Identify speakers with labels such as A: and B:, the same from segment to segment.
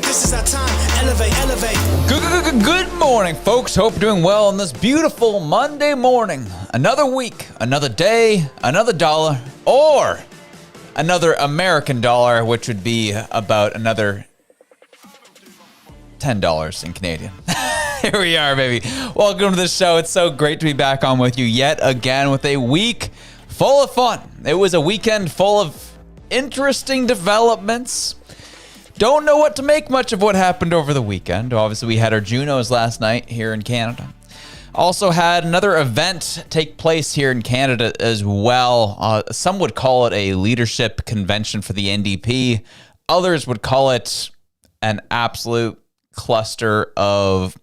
A: elevate. This is our time. Elevate, elevate.
B: Good morning, folks. Hope you're doing well on this beautiful Monday morning. Another week, another day, another dollar, or another American dollar, which would be about another $10 in Canadian. Here we are, baby. Welcome to the show. It's so great to be back on with you yet again with a week full of fun. It was a weekend full of interesting developments. Don't know what to make much of what happened over the weekend. Obviously, we had our Junos last night here in Canada. Also had another event take place here in Canada as well. Some would call it a leadership convention for the NDP. Others would call it an absolute cluster of...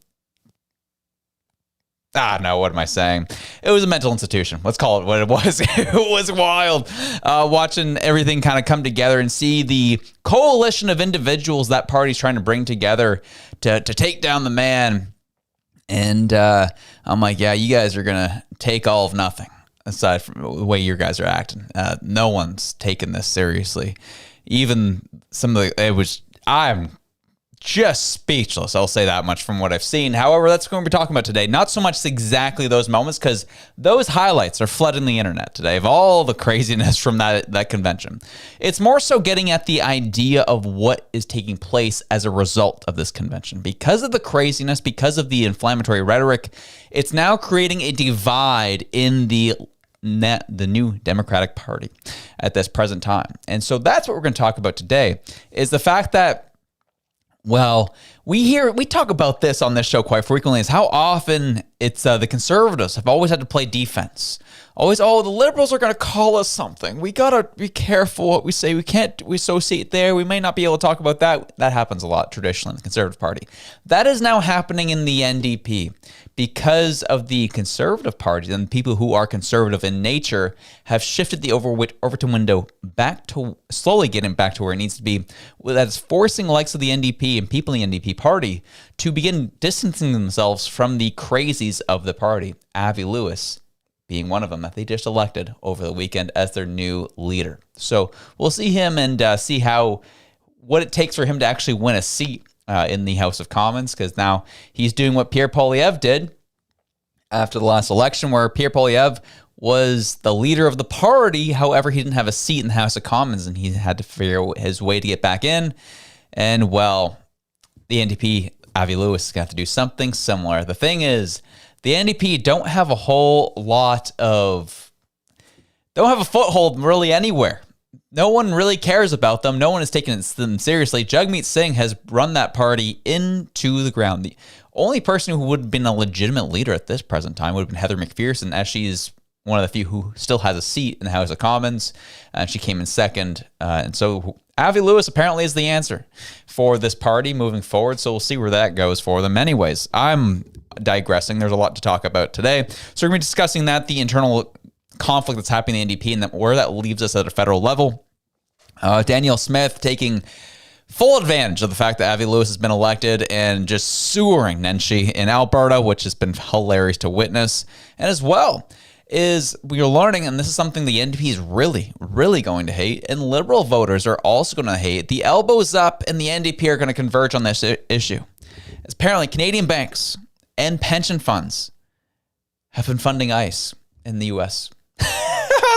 B: no, what am I saying? It was a mental institution. Let's call it what it was. It was wild watching everything kind of come together and see the coalition of individuals that party's trying to bring together to take down the man. And I'm like, yeah, you guys are going to take all of nothing aside from the way you guys are acting. No one's taking this seriously. Even I'm just speechless. I'll say that much from what I've seen. However, that's what we're talking about today. Not so much exactly those moments, because those highlights are flooding the internet today of all the craziness from that convention. It's more so getting at the idea of what is taking place as a result of this convention. Because of the craziness, because of the inflammatory rhetoric, it's now creating a divide in the new Democratic Party at this present time. And so that's what we're going to talk about today, is the fact that, well, we talk about this on this show quite frequently, is how often it's the conservatives have always had to play defense. Always, the liberals are going to call us something. We got to be careful what we say. We can't associate there. We may not be able to talk about that. That happens a lot traditionally in the Conservative Party. That is now happening in the NDP because of the Conservative Party, and people who are conservative in nature have shifted the Overton window back to slowly getting back to where it needs to be. That is forcing the likes of the NDP and people in the NDP party to begin distancing themselves from the crazies of the party. Avi Lewis being one of them that they just elected over the weekend as their new leader. So we'll see him and see what it takes for him to actually win a seat in the House of Commons, because now he's doing what Pierre Poilievre did after the last election, where Pierre Poilievre was the leader of the party. However, he didn't have a seat in the House of Commons, and he had to figure out his way to get back in. And, well, the NDP, Avi Lewis, is going to have to do something similar. The thing is, the NDP don't have a foothold really anywhere. No one really cares about them. No one is taking them seriously. Jagmeet Singh has run that party into the ground. The only person who would have been a legitimate leader at this present time would have been Heather McPherson, as she is one of the few who still has a seat in the House of Commons. She came in second. And so Avi Lewis apparently is the answer for this party moving forward. So we'll see where that goes for them. Anyways, I'm digressing. There's a lot to talk about today. So we're going to be discussing that, the internal conflict that's happening in the NDP, and where that leaves us at a federal level. Danielle Smith taking full advantage of the fact that Avi Lewis has been elected and just sewering Nenshi in Alberta, which has been hilarious to witness. And as well is we are learning, and this is something the NDP is really, really going to hate, and Liberal voters are also going to hate. The elbows up and the NDP are going to converge on this issue. As apparently Canadian banks and pension funds have been funding ICE in the U.S.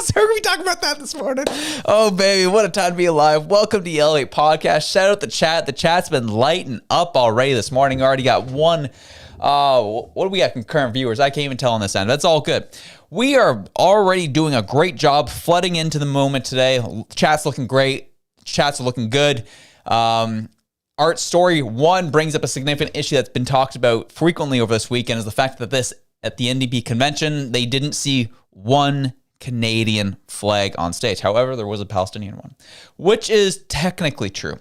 B: So we're going to be talking about that this morning. Oh, baby, what a time to be alive. Welcome to the Elevate Podcast. Shout out the chat. The chat's been lighting up already this morning. We already got one. What do we got, concurrent viewers? I can't even tell on this end. That's all good. We are already doing a great job flooding into the moment today. Chat's looking great. Chats are looking good. Art Story 1 brings up a significant issue that's been talked about frequently over this weekend, is the fact that at the NDP convention, they didn't see one Canadian flag on stage. However, there was a Palestinian one, which is technically true.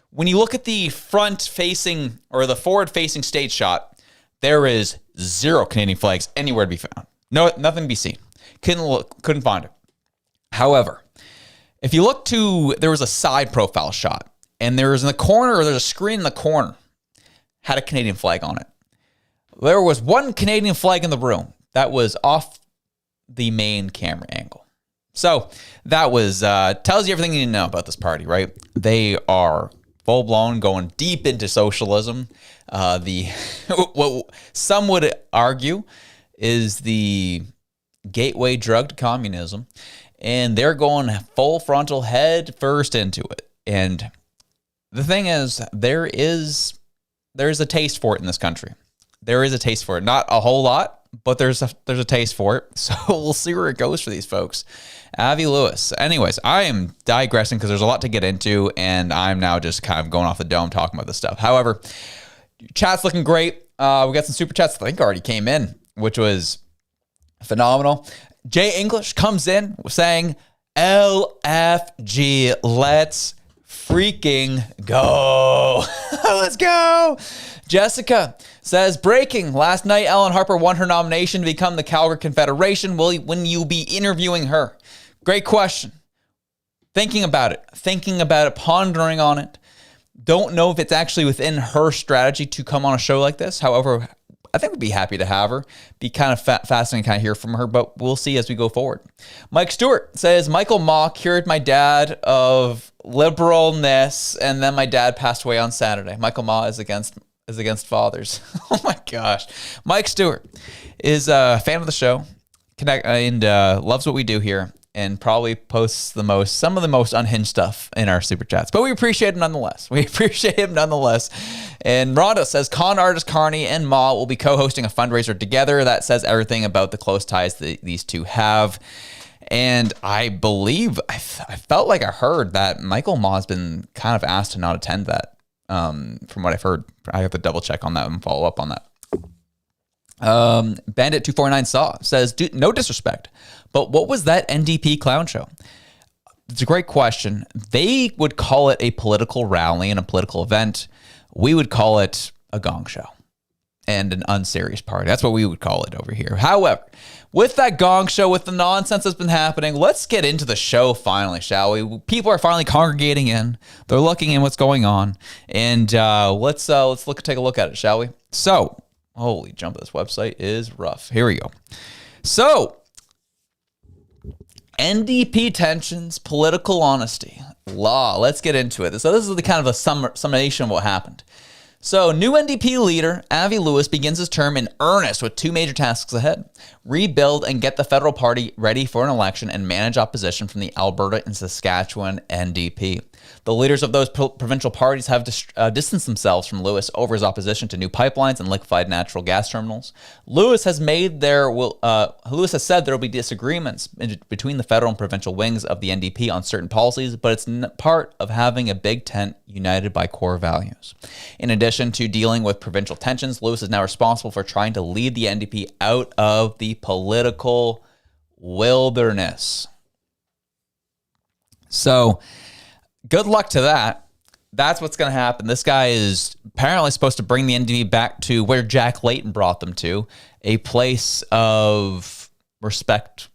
B: When you look at the front-facing or the forward-facing stage shot, there is zero Canadian flags anywhere to be found. No, nothing to be seen. Couldn't find it. However, if you look there was a side profile shot, and there's a screen in the corner, had a Canadian flag on it. There was one Canadian flag in the room that was off the main camera angle. So that was tells you everything you need to know about this party, right? They are full blown, going deep into socialism. What some would argue is the gateway drug to communism, and they're going full frontal head first into it. And the thing is, there's a taste for it in this country. There is a taste for it. Not a whole lot, but there's a taste for it. So we'll see where it goes for these folks. Avi Lewis. Anyways, I am digressing because there's a lot to get into, and I'm now just kind of going off the dome talking about this stuff. However, chat's looking great. We got some super chats I think already came in, which was phenomenal. Jay English comes in saying, LFG, let's freaking go. Let's go. Jessica says, breaking. Last night, Ellen Harper won her nomination to become the Calgary Confederation. When you be interviewing her? Great question. Thinking about it, pondering on it. Don't know if it's actually within her strategy to come on a show like this. However, I think we'd be happy to have her. Be kind of fascinating to kind of hear from her, but we'll see as we go forward. Mike Stewart says, Michael Ma cured my dad of liberalness, and then my dad passed away on Saturday. Michael Ma is against fathers. Oh my gosh. Mike Stewart is a fan of the show, and loves what we do here, and probably posts some of the most unhinged stuff in our super chats. But we appreciate him nonetheless. And Rhonda says, con artist Carney and Ma will be co-hosting a fundraiser together. That says everything about the close ties that these two have. And I believe, I felt like I heard that Michael Ma has been kind of asked to not attend that. From what I've heard, I have to double check on that and follow up on that. Bandit249 says, no disrespect, but what was that NDP clown show? It's a great question. They would call it a political rally and a political event. We would call it a gong show and an unserious party. That's what we would call it over here. However, with that gong show, with the nonsense that's been happening, let's get into the show finally, shall we? People are finally congregating in. They're looking in what's going on. And let's take a look at it, shall we? So, holy jump, this website is rough. Here we go. So, NDP tensions, political honesty, law. Let's get into it. So this is the kind of a summation of what happened. So new NDP leader Avi Lewis begins his term in earnest with two major tasks ahead: rebuild and get the federal party ready for an election and manage opposition from the Alberta and Saskatchewan NDP. The leaders of those provincial parties have distanced themselves from Lewis over his opposition to new pipelines and liquefied natural gas terminals. Lewis has said there will be disagreements between the federal and provincial wings of the NDP on certain policies, but it's part of having a big tent united by core values. In addition to dealing with provincial tensions, Lewis is now responsible for trying to lead the NDP out of the political wilderness. So, good luck to that. That's what's going to happen. This guy is apparently supposed to bring the NDP back to where Jack Layton brought them to, a place of respect,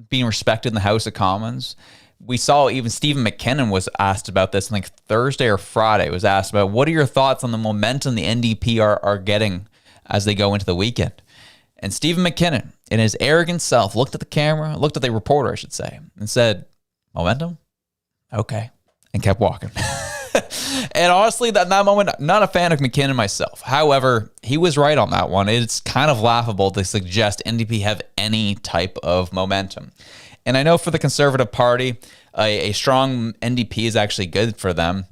B: being respected in the House of Commons. We saw even Stephen McKinnon was asked about this, I think Thursday or Friday, was asked about, what are your thoughts on the momentum the NDP are getting as they go into the weekend? And Stephen McKinnon, in his arrogant self, looked at the camera, looked at the reporter, I should say, and said, momentum? Okay. And kept walking. And honestly, at that moment, not a fan of McKinnon myself. However, he was right on that one. It's kind of laughable to suggest NDP have any type of momentum. And I know for the Conservative Party, a strong NDP is actually good for them.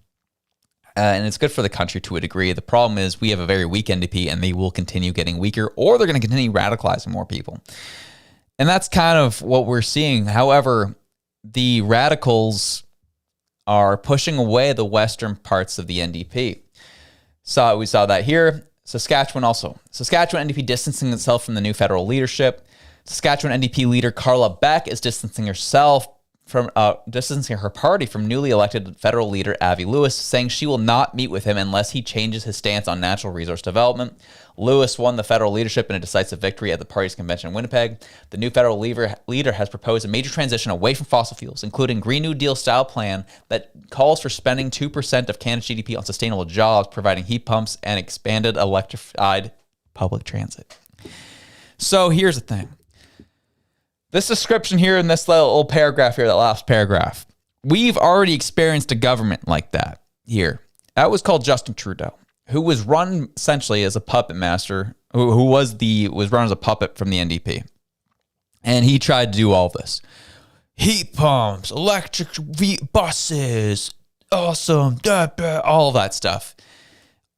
B: And it's good for the country to a degree. The problem is we have a very weak NDP, and they will continue getting weaker, or they're going to continue radicalizing more people. And that's kind of what we're seeing. However, the radicals are pushing away the western parts of the NDP. We saw that here. Saskatchewan also. Saskatchewan NDP distancing itself from the new federal leadership. Saskatchewan NDP leader Carla Beck is distancing her party from newly elected federal leader Avi Lewis, saying she will not meet with him unless he changes his stance on natural resource development. Lewis won the federal leadership in a decisive victory at the party's convention in Winnipeg. The new federal leader has proposed a major transition away from fossil fuels, including Green New Deal style plan that calls for spending 2% of Canada's GDP on sustainable jobs, providing heat pumps and expanded electrified public transit. So here's the thing. This description here in this little paragraph here, that last paragraph, we've already experienced a government like that here. That was called Justin Trudeau, who was run essentially as a puppet master, who was run as a puppet from the NDP. And he tried to do all this. Heat pumps, electric buses, awesome, all of that stuff.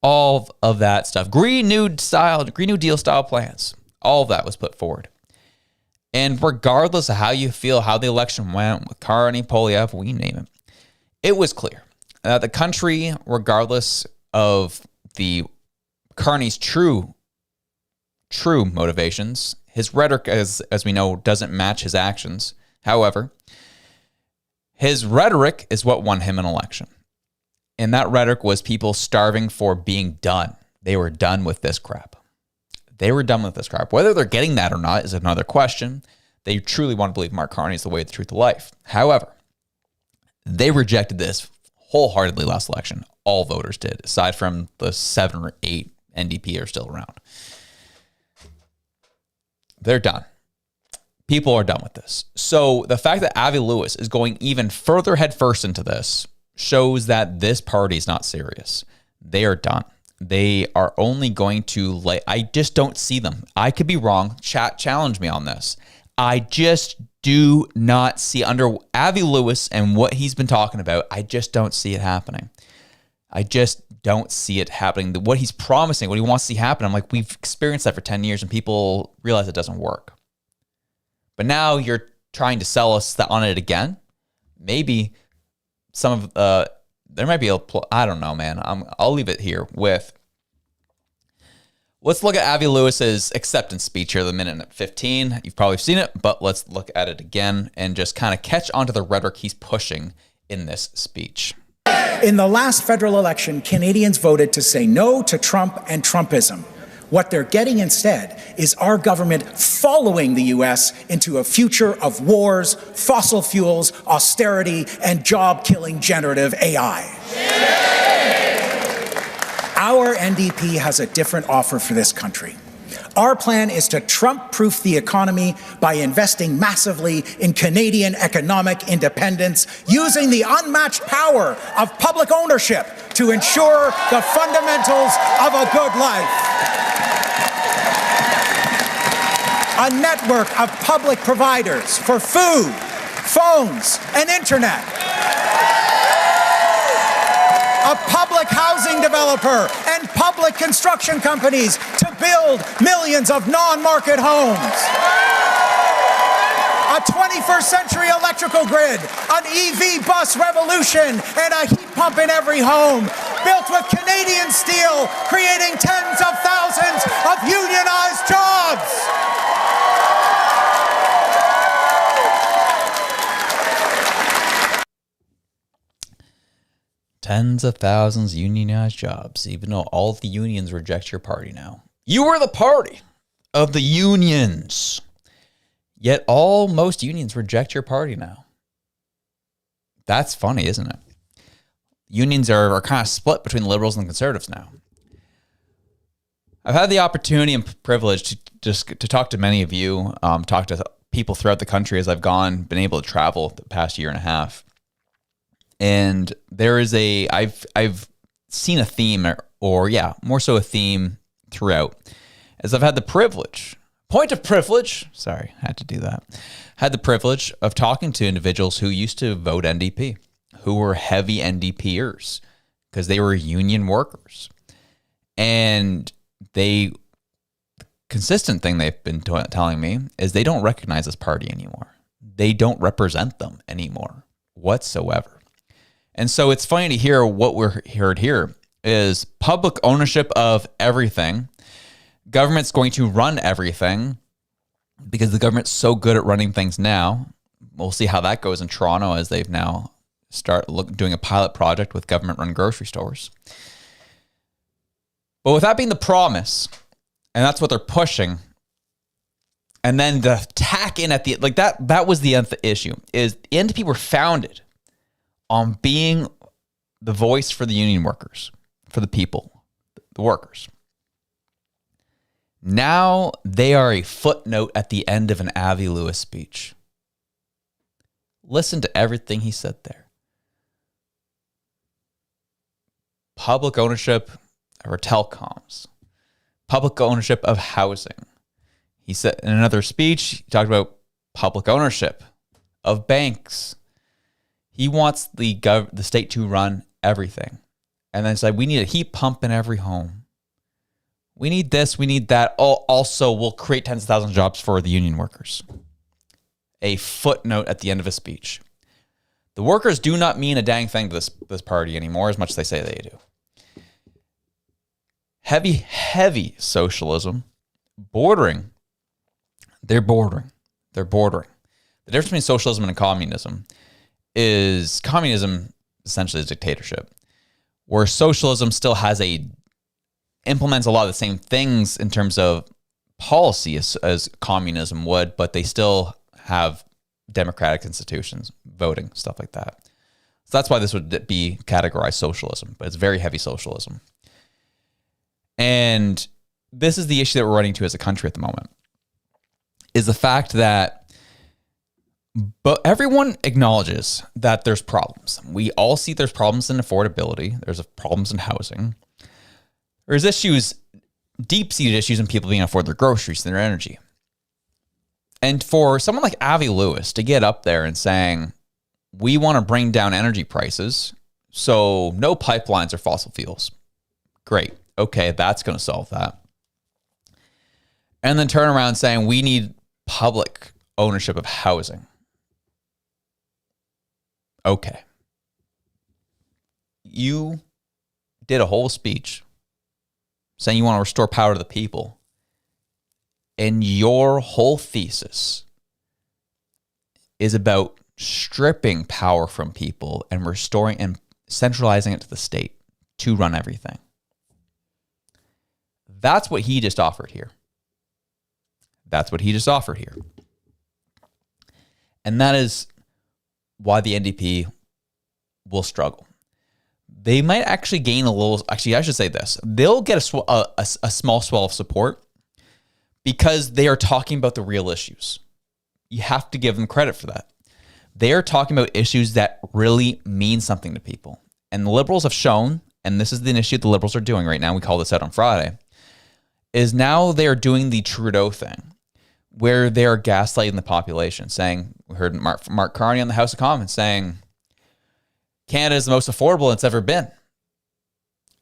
B: All of that stuff. Green New Deal style plans. All of that was put forward. And regardless of how you feel, how the election went with Carney, Poilievre, we name it, it was clear that the country, regardless of the Carney's true motivations, his rhetoric, as we know, doesn't match his actions. However, his rhetoric is what won him an election. And that rhetoric was people starving for being done. They were done with this crap. They were done with this crap. Whether they're getting that or not is another question. They truly want to believe Mark Carney is the way, the truth, the life. However, they rejected this wholeheartedly last election. All voters did, aside from the 7 or 8 NDP are still around. They're done. People are done with this. So the fact that Avi Lewis is going even further headfirst into this shows that this party is not serious. They are done. They are only going to I just don't see them. I could be wrong. Chat, challenge me on this. I just do not see, under Avi Lewis and what he's been talking about, I just don't see it happening. I just don't see it happening. What he's promising, what he wants to see happen, I'm like, we've experienced that for 10 years and people realize it doesn't work. But now you're trying to sell us on it again. Maybe some of, there might be I don't know, man. I'll leave it here with, let's look at Avi Lewis's acceptance speech here, the minute at 15. You've probably seen it, but let's look at it again and just kind of catch onto the rhetoric he's pushing in this speech.
C: In the last federal election, Canadians voted to say no to Trump and Trumpism. What they're getting instead is our government following the U.S. into a future of wars, fossil fuels, austerity, and job-killing generative AI. Our NDP has a different offer for this country. Our plan is to Trump-proof the economy by investing massively in Canadian economic independence, using the unmatched power of public ownership to ensure the fundamentals of a good life. A network of public providers for food, phones, and internet. A public housing developer and public construction companies to build millions of non-market homes. A 21st century electrical grid, an EV bus revolution, and a heat pump in every home, built with Canadian steel, creating tens of thousands of unionized jobs.
B: Tens of thousands of unionized jobs, even though all the unions reject your party now. You were the party of the unions. Yet most unions reject your party now. That's funny, isn't it? Unions are kind of split between liberals and conservatives now. I've had the opportunity and privilege to talk to many of you, talk to people throughout the country as I've been able to travel the past year and a half. And there is I've seen a theme, or more so a theme throughout, as I've had the privilege, had the privilege of talking to individuals who used to vote NDP, who were heavy NDPers because they were union workers. And the consistent thing they've been telling me is they don't recognize this party anymore. They don't represent them anymore whatsoever. And so it's funny to hear what we're heard here is public ownership of everything. Government's going to run everything because the government's so good at running things now. We'll see how that goes in Toronto as they've now doing a pilot project with government-run grocery stores. But with that being the promise, and that's what they're pushing, and then the tack in at the that was the nth issue, is the NDP were founded on being the voice for the union workers, for the people, the workers. Now they are a footnote at the end of an Avi Lewis speech. Listen to everything he said there. public ownership of our telecoms, public ownership of housing. He said in another speech, he talked about public ownership of banks. He wants the state to run everything. And then it's like, we need a heat pump in every home. We need this, we need that. Also, we'll create tens of thousands of jobs for the union workers. A footnote at the end of a speech. The workers do not mean a dang thing to this party anymore, as much as they say they do. Heavy socialism, bordering. They're bordering. The difference between socialism and communism is communism essentially is dictatorship, where socialism still implements a lot of the same things in terms of policy as communism would, but they still have democratic institutions, voting, stuff like that. So that's why this would be categorized socialism, but it's very heavy socialism. And this is the issue that we're running to as a country at the moment, is the fact that everyone acknowledges that there's problems. We all see there's problems in affordability. There's problems in housing. There's issues, deep-seated issues in people being able to afford their groceries and their energy. And for someone like Avi Lewis to get up there and saying, we want to bring down energy prices, so no pipelines or fossil fuels. Great. Okay, that's going to solve that. And then turn around saying we need public ownership of housing. Okay. You did a whole speech saying you want to restore power to the people. And your whole thesis is about stripping power from people and restoring and centralizing it to the state to run everything. That's what he just offered here. And that is why the NDP will struggle. They might actually gain a little, actually, I should say this. They'll get a small swell of support because they are talking about the real issues. You have to give them credit for that. They are talking about issues that really mean something to people. And the Liberals have shown, and this is the issue the Liberals are doing right now, we call this out on Friday, is now they are doing the Trudeau thing, where they are gaslighting the population, saying, we heard Mark Carney on the House of Commons saying, Canada is the most affordable it's ever been.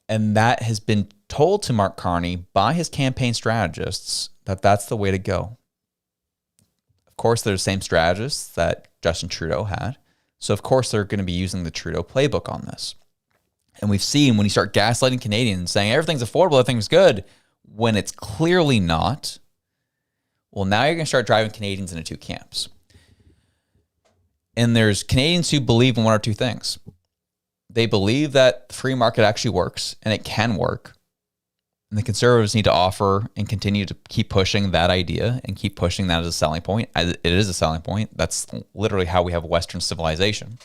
B: And that has been told to Mark Carney by his campaign strategists that that's the way to go. Of course, they're the same strategists that Justin Trudeau had. So, of course, they're going to be using the Trudeau playbook on this. And we've seen when you start gaslighting Canadians, saying everything's affordable, everything's good, when it's clearly not, well, now you're going to start driving Canadians into two camps. And there's Canadians who believe in one or two things. They believe that the free market actually works, and it can work. And the Conservatives need to offer and continue to keep pushing that idea and keep pushing that as a selling point. It is a selling point. That's literally how we have Western civilization.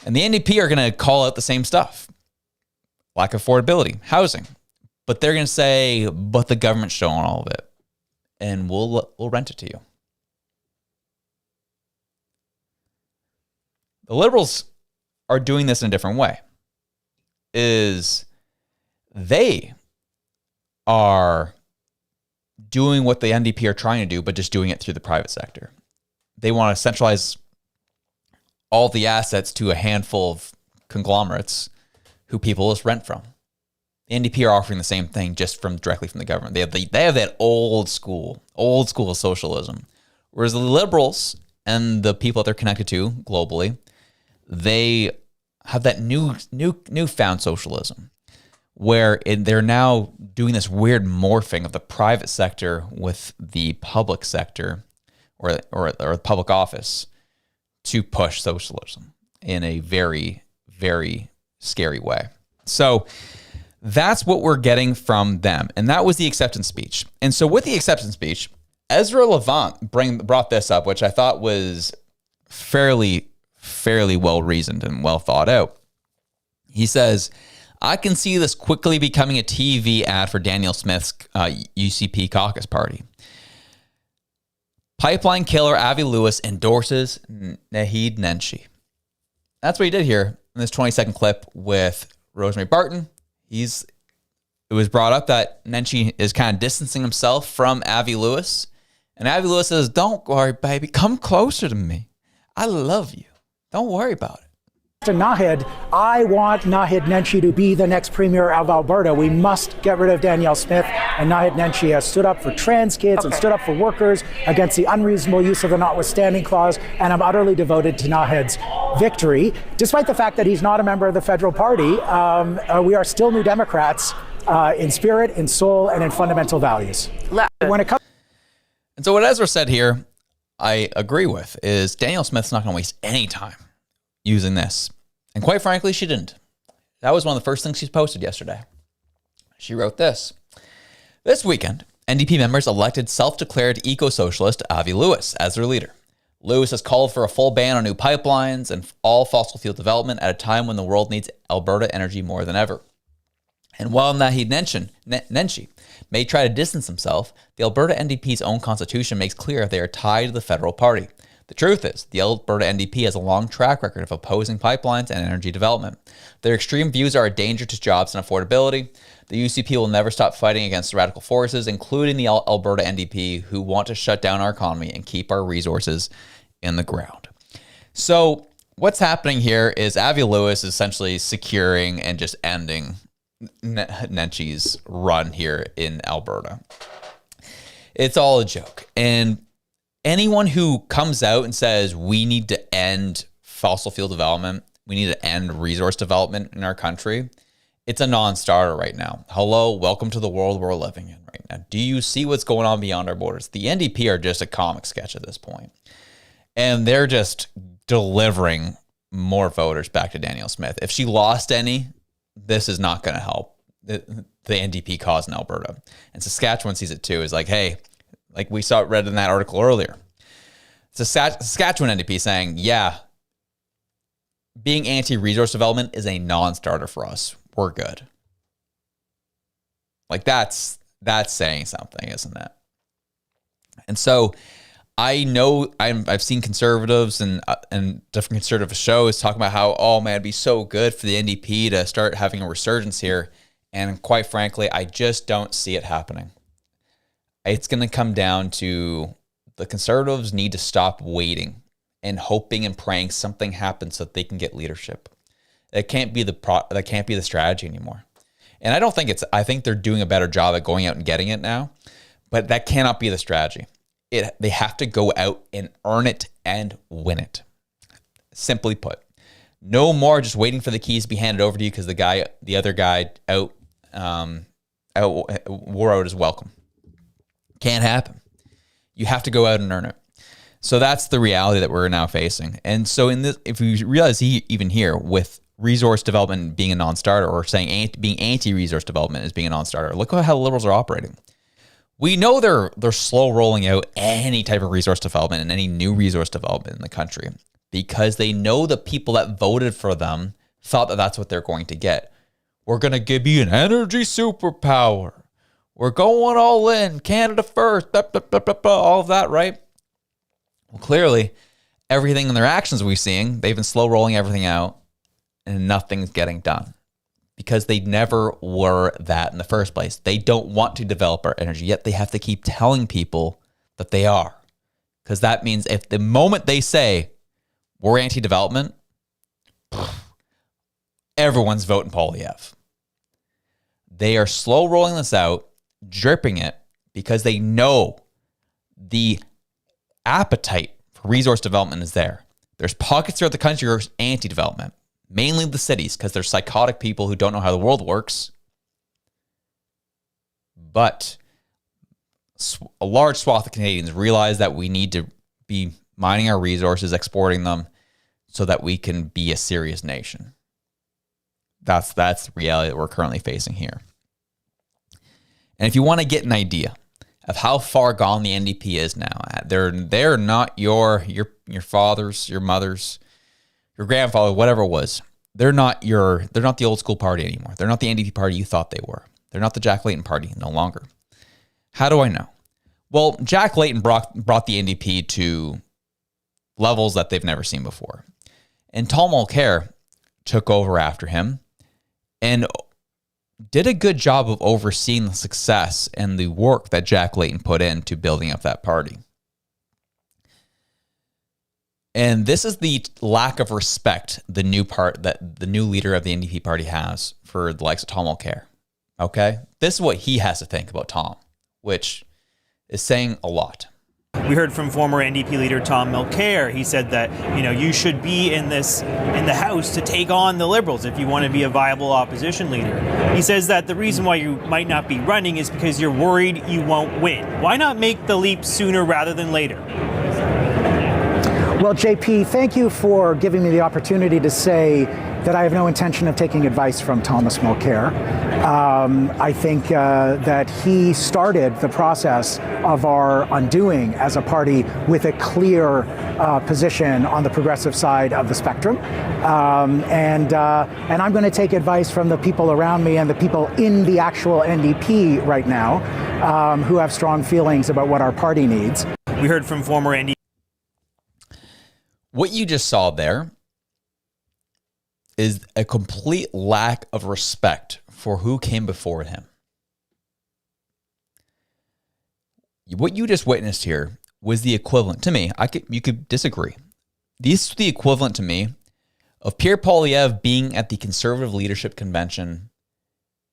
B: And the NDP are going to call out the same stuff. Lack of affordability, housing. But they're going to say, but the government's showing all of it. And we'll rent it to you. The Liberals are doing this in a different way. They are doing what the NDP are trying to do, but just doing it through the private sector. They want to centralize all the assets to a handful of conglomerates who people just rent from. The NDP are offering the same thing just directly from the government. They have that old school socialism. Whereas the Liberals and the people that they're connected to globally, they have that newfound socialism, where they're now doing this weird morphing of the private sector with the public sector or the public office to push socialism in a very, very scary way. So that's what we're getting from them. And that was the acceptance speech. And so with the acceptance speech, Ezra Levant brought this up, which I thought was fairly well reasoned and well thought out. He says, I can see this quickly becoming a TV ad for Danielle Smith's UCP caucus party. Pipeline killer Avi Lewis endorses Naheed Nenshi. That's what he did here in this 20-second clip with Rosemary Barton. It was brought up that Nenshi is kind of distancing himself from Avi Lewis. And Avi Lewis says, don't worry, baby. Come closer to me. I love you. Don't worry about it.
C: To Nahid, I want Nahid Nenshi to be the next premier of Alberta. We must get rid of Danielle Smith. And Nahid Nenshi has stood up for trans kids and stood up for workers against the unreasonable use of the notwithstanding clause. And I'm utterly devoted to Nahid's victory. Despite the fact that he's not a member of the federal party, we are still New Democrats in spirit, in soul, and in fundamental values. When it comes.
B: And so what Ezra said here, I agree with, is Danielle Smith's not going to waste any time using this. And quite frankly, she didn't. That was one of the first things she posted yesterday. She wrote this. This weekend, NDP members elected self-declared eco-socialist Avi Lewis as their leader. Lewis has called for a full ban on new pipelines and all fossil fuel development at a time when the world needs Alberta energy more than ever. And while Nahid Nenshi may try to distance himself, the Alberta NDP's own constitution makes clear they are tied to the federal party. The truth is, the Alberta NDP has a long track record of opposing pipelines and energy development. Their extreme views are a danger to jobs and affordability. The UCP will never stop fighting against radical forces, including the Alberta NDP, who want to shut down our economy and keep our resources in the ground. So what's happening here is Avi Lewis is essentially securing and just ending Nenshi's run here in Alberta. It's all a joke. And anyone who comes out and says we need to end fossil fuel development, we need to end resource development in our country, it's a non-starter right now. Hello, welcome to the world we're living in right now. Do you see what's going on beyond our borders? The NDP are just a comic sketch at this point. And they're just delivering more voters back to Danielle Smith. If she lost any, this is not going to help the NDP cause in Alberta. And Saskatchewan sees it too. Is like, hey, like we read in that article earlier. Saskatchewan NDP saying, yeah, being anti-resource development is a non-starter for us. We're good. Like that's saying something, isn't it? And so I know I've seen conservatives and different conservative shows talking about how, oh man, it'd be so good for the NDP to start having a resurgence here. And quite frankly, I just don't see it happening. It's going to come down to the conservatives need to stop waiting and hoping and praying something happens so that they can get leadership. That can't be the strategy anymore. And I think they're doing a better job at going out and getting it now, but that cannot be the strategy. They have to go out and earn it and win it. Simply put, no more just waiting for the keys to be handed over to you because the other guy wore out his welcome. Can't happen. You have to go out and earn it. So that's the reality that we're now facing. And so if we realize even here with resource development being a non-starter, or saying being anti-resource development is being a non-starter, look at how the Liberals are operating. We know they're slow rolling out any type of resource development and any new resource development in the country because they know the people that voted for them thought that that's what they're going to get. We're going to give you an energy superpower. We're going all in. Canada first. Blah, blah, blah, blah, blah, all of that, right? Well, clearly, everything in their actions we're seeing, they've been slow rolling everything out and nothing's getting done because they never were that in the first place. They don't want to develop our energy, yet they have to keep telling people that they are. Because that means if the moment they say we're anti-development, everyone's voting Poilievre. They are slow rolling this out, dripping it, because they know the appetite for resource development is there. There's pockets throughout the country that are anti-development, mainly the cities, because they're psychotic people who don't know how the world works. But a large swath of Canadians realize that we need to be mining our resources, exporting them, so that we can be a serious nation. That's the reality that we're currently facing here. And if you want to get an idea of how far gone the NDP is now, they're not your fathers, your mothers, your grandfather, whatever it was. They're not the old school party anymore. They're not the NDP party you thought they were. They're not the Jack Layton party no longer. How do I know? Well, Jack Layton brought the NDP to levels that they've never seen before. And Tom Mulcair took over after him and did a good job of overseeing the success and the work that Jack Layton put into building up that party. And this is the lack of respect the new leader of the NDP party has for the likes of Tom Mulcair. Okay? This is what he has to think about Tom, which is saying a lot.
D: We heard from former NDP leader Tom Mulcair. He said that, you should be in the House to take on the Liberals if you want to be a viable opposition leader. He says that the reason why you might not be running is because you're worried you won't win. Why not make the leap sooner rather than later?
C: Well, JP, thank you for giving me the opportunity to say that I have no intention of taking advice from Thomas Mulcair. I think that he started the process of our undoing as a party with a clear position on the progressive side of the spectrum. And I'm going to take advice from the people around me and the people in the actual NDP right now who have strong feelings about what our party needs.
D: We heard from former NDP.
B: What you just saw there is a complete lack of respect for who came before him. What you just witnessed here was the equivalent to me. You could disagree. This is the equivalent to me of Pierre Poilievre being at the Conservative Leadership Convention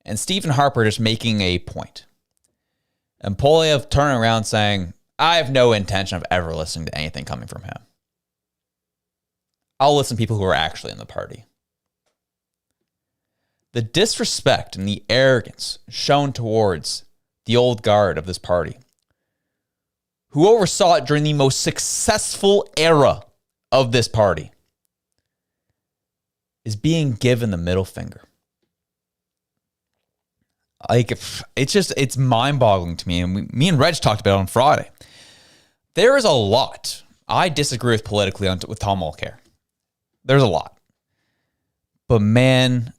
B: and Stephen Harper just making a point. And Poilievre turning around saying, I have no intention of ever listening to anything coming from him. I'll listen to people who are actually in the party. The disrespect and the arrogance shown towards the old guard of this party, who oversaw it during the most successful era of this party, is being given the middle finger. Like, it's mind-boggling to me. And me and Reg talked about it on Friday. There is a lot I disagree with politically with Tom Mulcair. There's a lot. But man,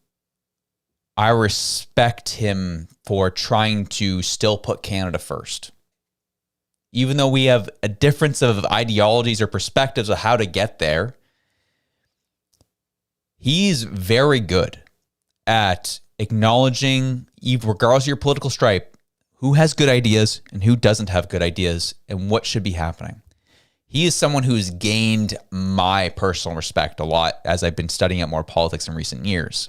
B: I respect him for trying to still put Canada first. Even though we have a difference of ideologies or perspectives of how to get there, he's very good at acknowledging, regardless of your political stripe, who has good ideas and who doesn't have good ideas and what should be happening. He is someone who's gained my personal respect a lot as I've been studying out more politics in recent years.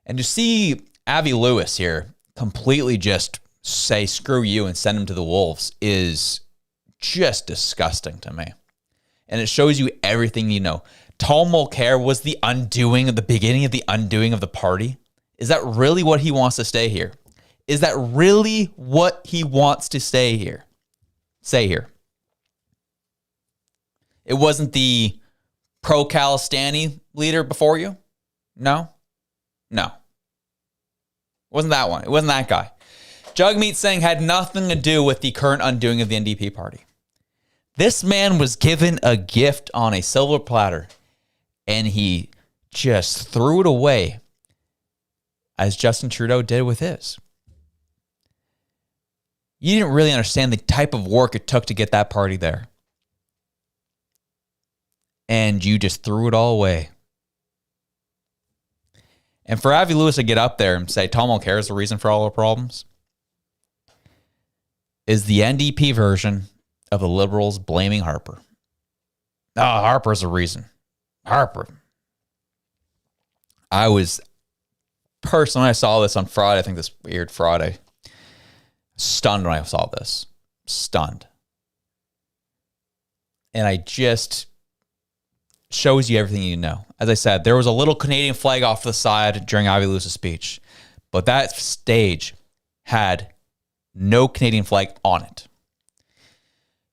B: And to see Avi Lewis here completely just say, screw you and send him to the wolves is just disgusting to me. And it shows you everything you know. Tom Mulcair was the beginning of the undoing of the party. Is that really what he wants to stay here? Is that really what he wants to stay here? Say here. It wasn't the pro-Calistani leader before you? No. It wasn't that one. It wasn't that guy. Jagmeet Singh had nothing to do with the current undoing of the NDP party. This man was given a gift on a silver platter, and he just threw it away, as Justin Trudeau did with his. You didn't really understand the type of work it took to get that party there. And you just threw it all away. And for Avi Lewis to get up there and say Tom Mulcair is the reason for all our problems is the NDP version of the Liberals blaming Harper. Harper's the reason. Harper. I was personally, when I saw this on Friday, I think this weird Friday, stunned when I saw this. Stunned. And I just shows you everything you know. As I said, there was a little Canadian flag off the side during Avi Lewis's speech, but that stage had no Canadian flag on it.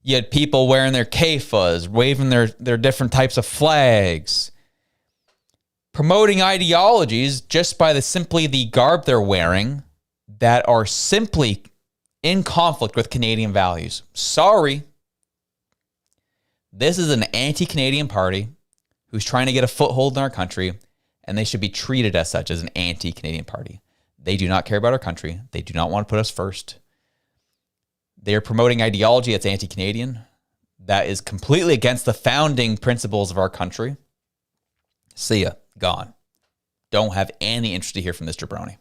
B: You had people wearing their kefas, waving their different types of flags, promoting ideologies just by simply the garb they're wearing that are simply in conflict with Canadian values. Sorry. This is an anti-Canadian party who's trying to get a foothold in our country, and they should be treated as such, as an anti-Canadian party. They do not care about our country. They do not want to put us first. They are promoting ideology that's anti-Canadian, that is completely against the founding principles of our country. See ya. Gone. don't have any interest to hear from this jabroni.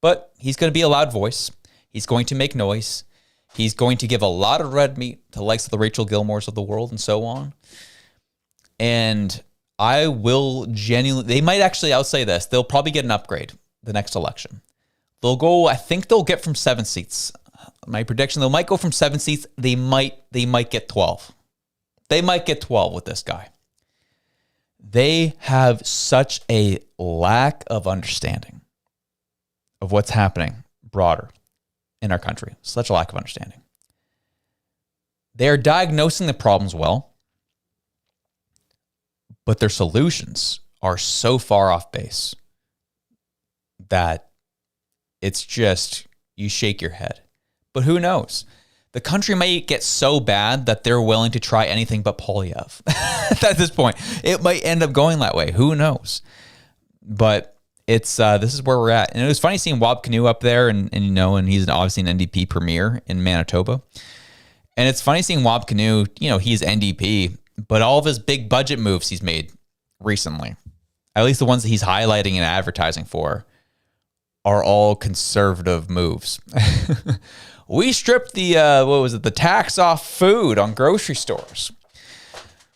B: But he's going to be a loud voice. He's going to make noise. He's going to give a lot of red meat to the likes of the Rachel Gilmores of the world and so on. And I will genuinely, they might actually, I'll say this, they'll probably get an upgrade the next election. They'll go, I think they'll get from 7 seats. My prediction, they might go from 7 seats. They might get 12. They might get 12 with this guy. They have such a lack of understanding of what's happening broader in our country. Such a lack of understanding. They are diagnosing the problems well, but their solutions are so far off base that it's just, you shake your head. But who knows? The country might get so bad that they're willing to try anything but Polyev. At this point, it might end up going that way. Who knows? But it's this is where we're at. And it was funny seeing Wab Kinew up there, and he's obviously an NDP premier in Manitoba. And it's funny seeing Wab Kinew, he's NDP, but all of his big budget moves he's made recently, at least the ones that he's highlighting and advertising for, are all conservative moves. We stripped the the tax off food on grocery stores.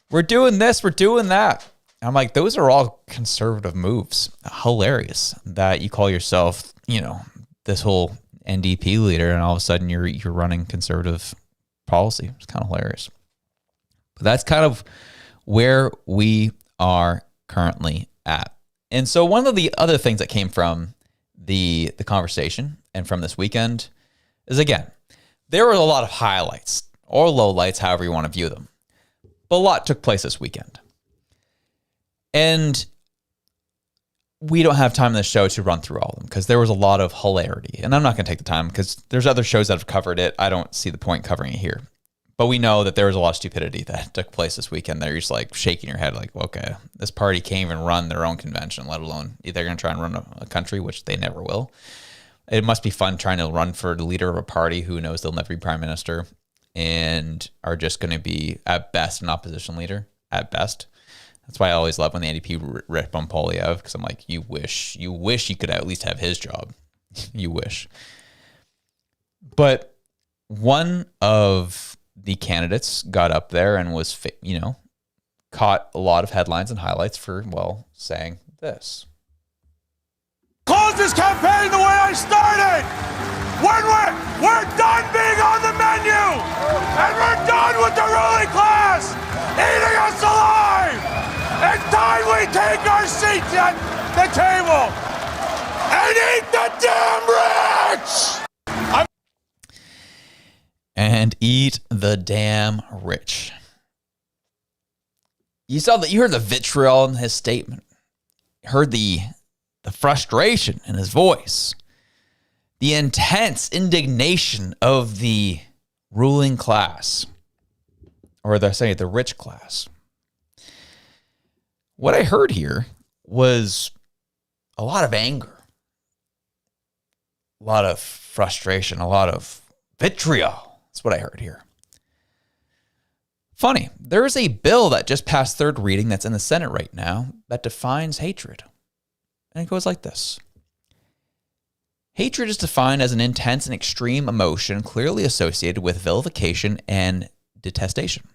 B: We're doing this, we're doing that. I'm like, those are all conservative moves. Hilarious that you call yourself, this whole NDP leader, and all of a sudden you're running conservative policy. It's kind of hilarious. But that's kind of where we are currently at. And so one of the other things that came from the conversation and from this weekend is, again, there were a lot of highlights or lowlights, however you want to view them. But a lot took place this weekend. And we don't have time in the show to run through all of them because there was a lot of hilarity. And I'm not going to take the time because there's other shows that have covered it. I don't see the point covering it here. But we know that there was a lot of stupidity that took place this weekend. They're just like shaking your head like, okay, this party can't even run their own convention, let alone they're going to try and run a country, which they never will. It must be fun trying to run for the leader of a party who knows they'll never be prime minister and are just going to be, at best, an opposition leader, at best. That's why I always love when the NDP rip on Polyev, because I'm like, you wish you could at least have his job. You wish. But one of the candidates got up there and was, caught a lot of headlines and highlights for, saying this.
A: Close this campaign the way I started. When we're done being on the menu, and we're done with the ruling class eating us alive. It's time we take our seats at the table and eat the damn rich.
B: And eat the damn rich. You heard the vitriol in his statement. You heard the frustration in his voice. The intense indignation of the ruling class. Or the rich class. What I heard here was a lot of anger. A lot of frustration. A lot of vitriol. That's what I heard here. Funny, there is a bill that just passed third reading that's in the Senate right now that defines hatred. And it goes like this. Hatred is defined as an intense and extreme emotion clearly associated with vilification and detestation.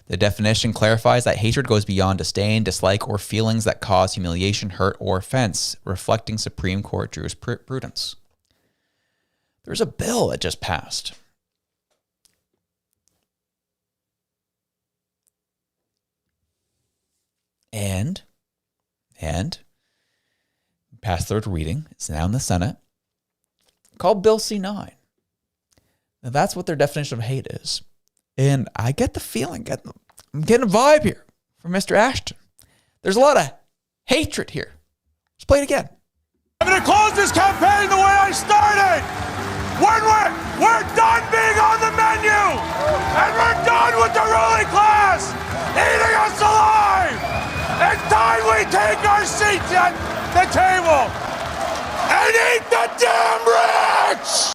B: The definition clarifies that hatred goes beyond disdain, dislike, or feelings that cause humiliation, hurt, or offense, reflecting Supreme Court jurisprudence. There's a bill that just passed. And passed third reading. It's now in the Senate. Called Bill C-9. Now that's what their definition of hate is. And I get the feeling, I'm getting a vibe here from Mr. Ashton. There's a lot of hatred here. Let's play it again.
A: I'm going to close this campaign the way I started. When we're done being on the menu, and we're done with the ruling class eating us alive. It's time we take our seats at the table and eat the damn rich.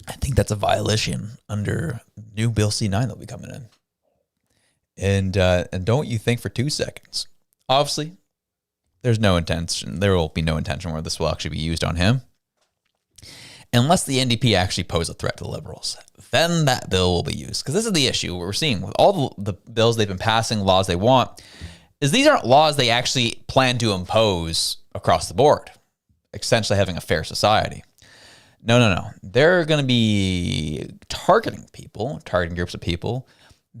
B: I think that's a violation under new Bill C-9 that'll be coming in. And don't you think for 2 seconds. Obviously, there's no intention. There will be no intention where this will actually be used on him. Unless the NDP actually pose a threat to the Liberals, then that bill will be used. Because this is the issue we're seeing with all the bills they've been passing, laws they want, is these aren't laws they actually plan to impose across the board, essentially having a fair society. No. They're going to be targeting groups of people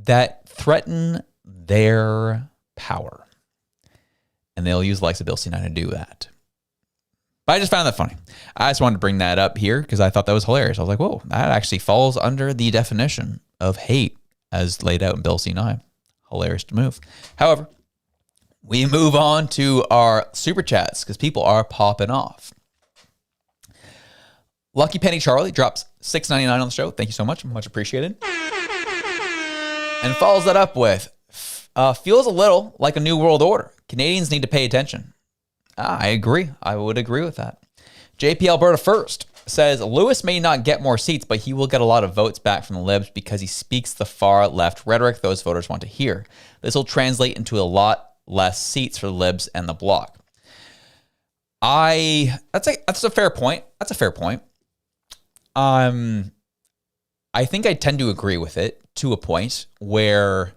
B: that threaten their power. And they'll use the likes of Bill C9 to do that. But I just found that funny. I just wanted to bring that up here because I thought that was hilarious. I was like, whoa, that actually falls under the definition of hate as laid out in Bill C9. Hilarious move. However, we move on to our super chats because people are popping off. Lucky Penny Charlie drops $6.99 on the show. Thank you so much. Much appreciated. And follows that up with, feels a little like a new world order. Canadians need to pay attention. I agree. I would agree with that. JP Alberta First says, Lewis may not get more seats, but he will get a lot of votes back from the Libs because he speaks the far left rhetoric those voters want to hear. This will translate into a lot less seats for the Libs and the Bloc. That's a fair point. That's a fair point. I think I tend to agree with it to a point where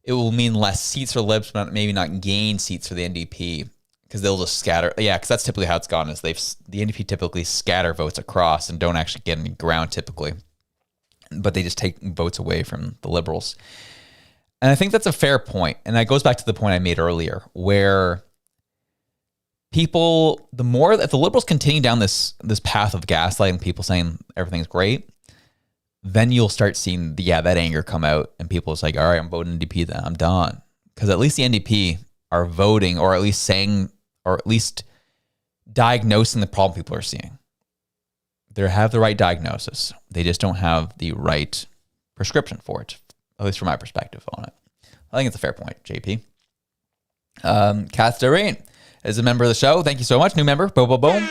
B: it will mean less seats for Libs, but maybe not gain seats for the NDP. Because they'll just scatter. Yeah, because that's typically how it's gone. Is the NDP typically scatter votes across and don't actually get any ground typically, but they just take votes away from the Liberals. And I think that's a fair point. And that goes back to the point I made earlier, where people, if the Liberals continue down this path of gaslighting people, saying everything's great, then you'll start seeing that anger come out, and people is like, all right, I'm voting NDP. Then I'm done. Because at least the NDP are voting, or at least saying, or at least diagnosing the problem people are seeing. They have the right diagnosis. They just don't have the right prescription for it, at least from my perspective on it. I think it's a fair point, JP. Kath Doreen is a member of the show. Thank you so much. New member. Boom, boom, boom.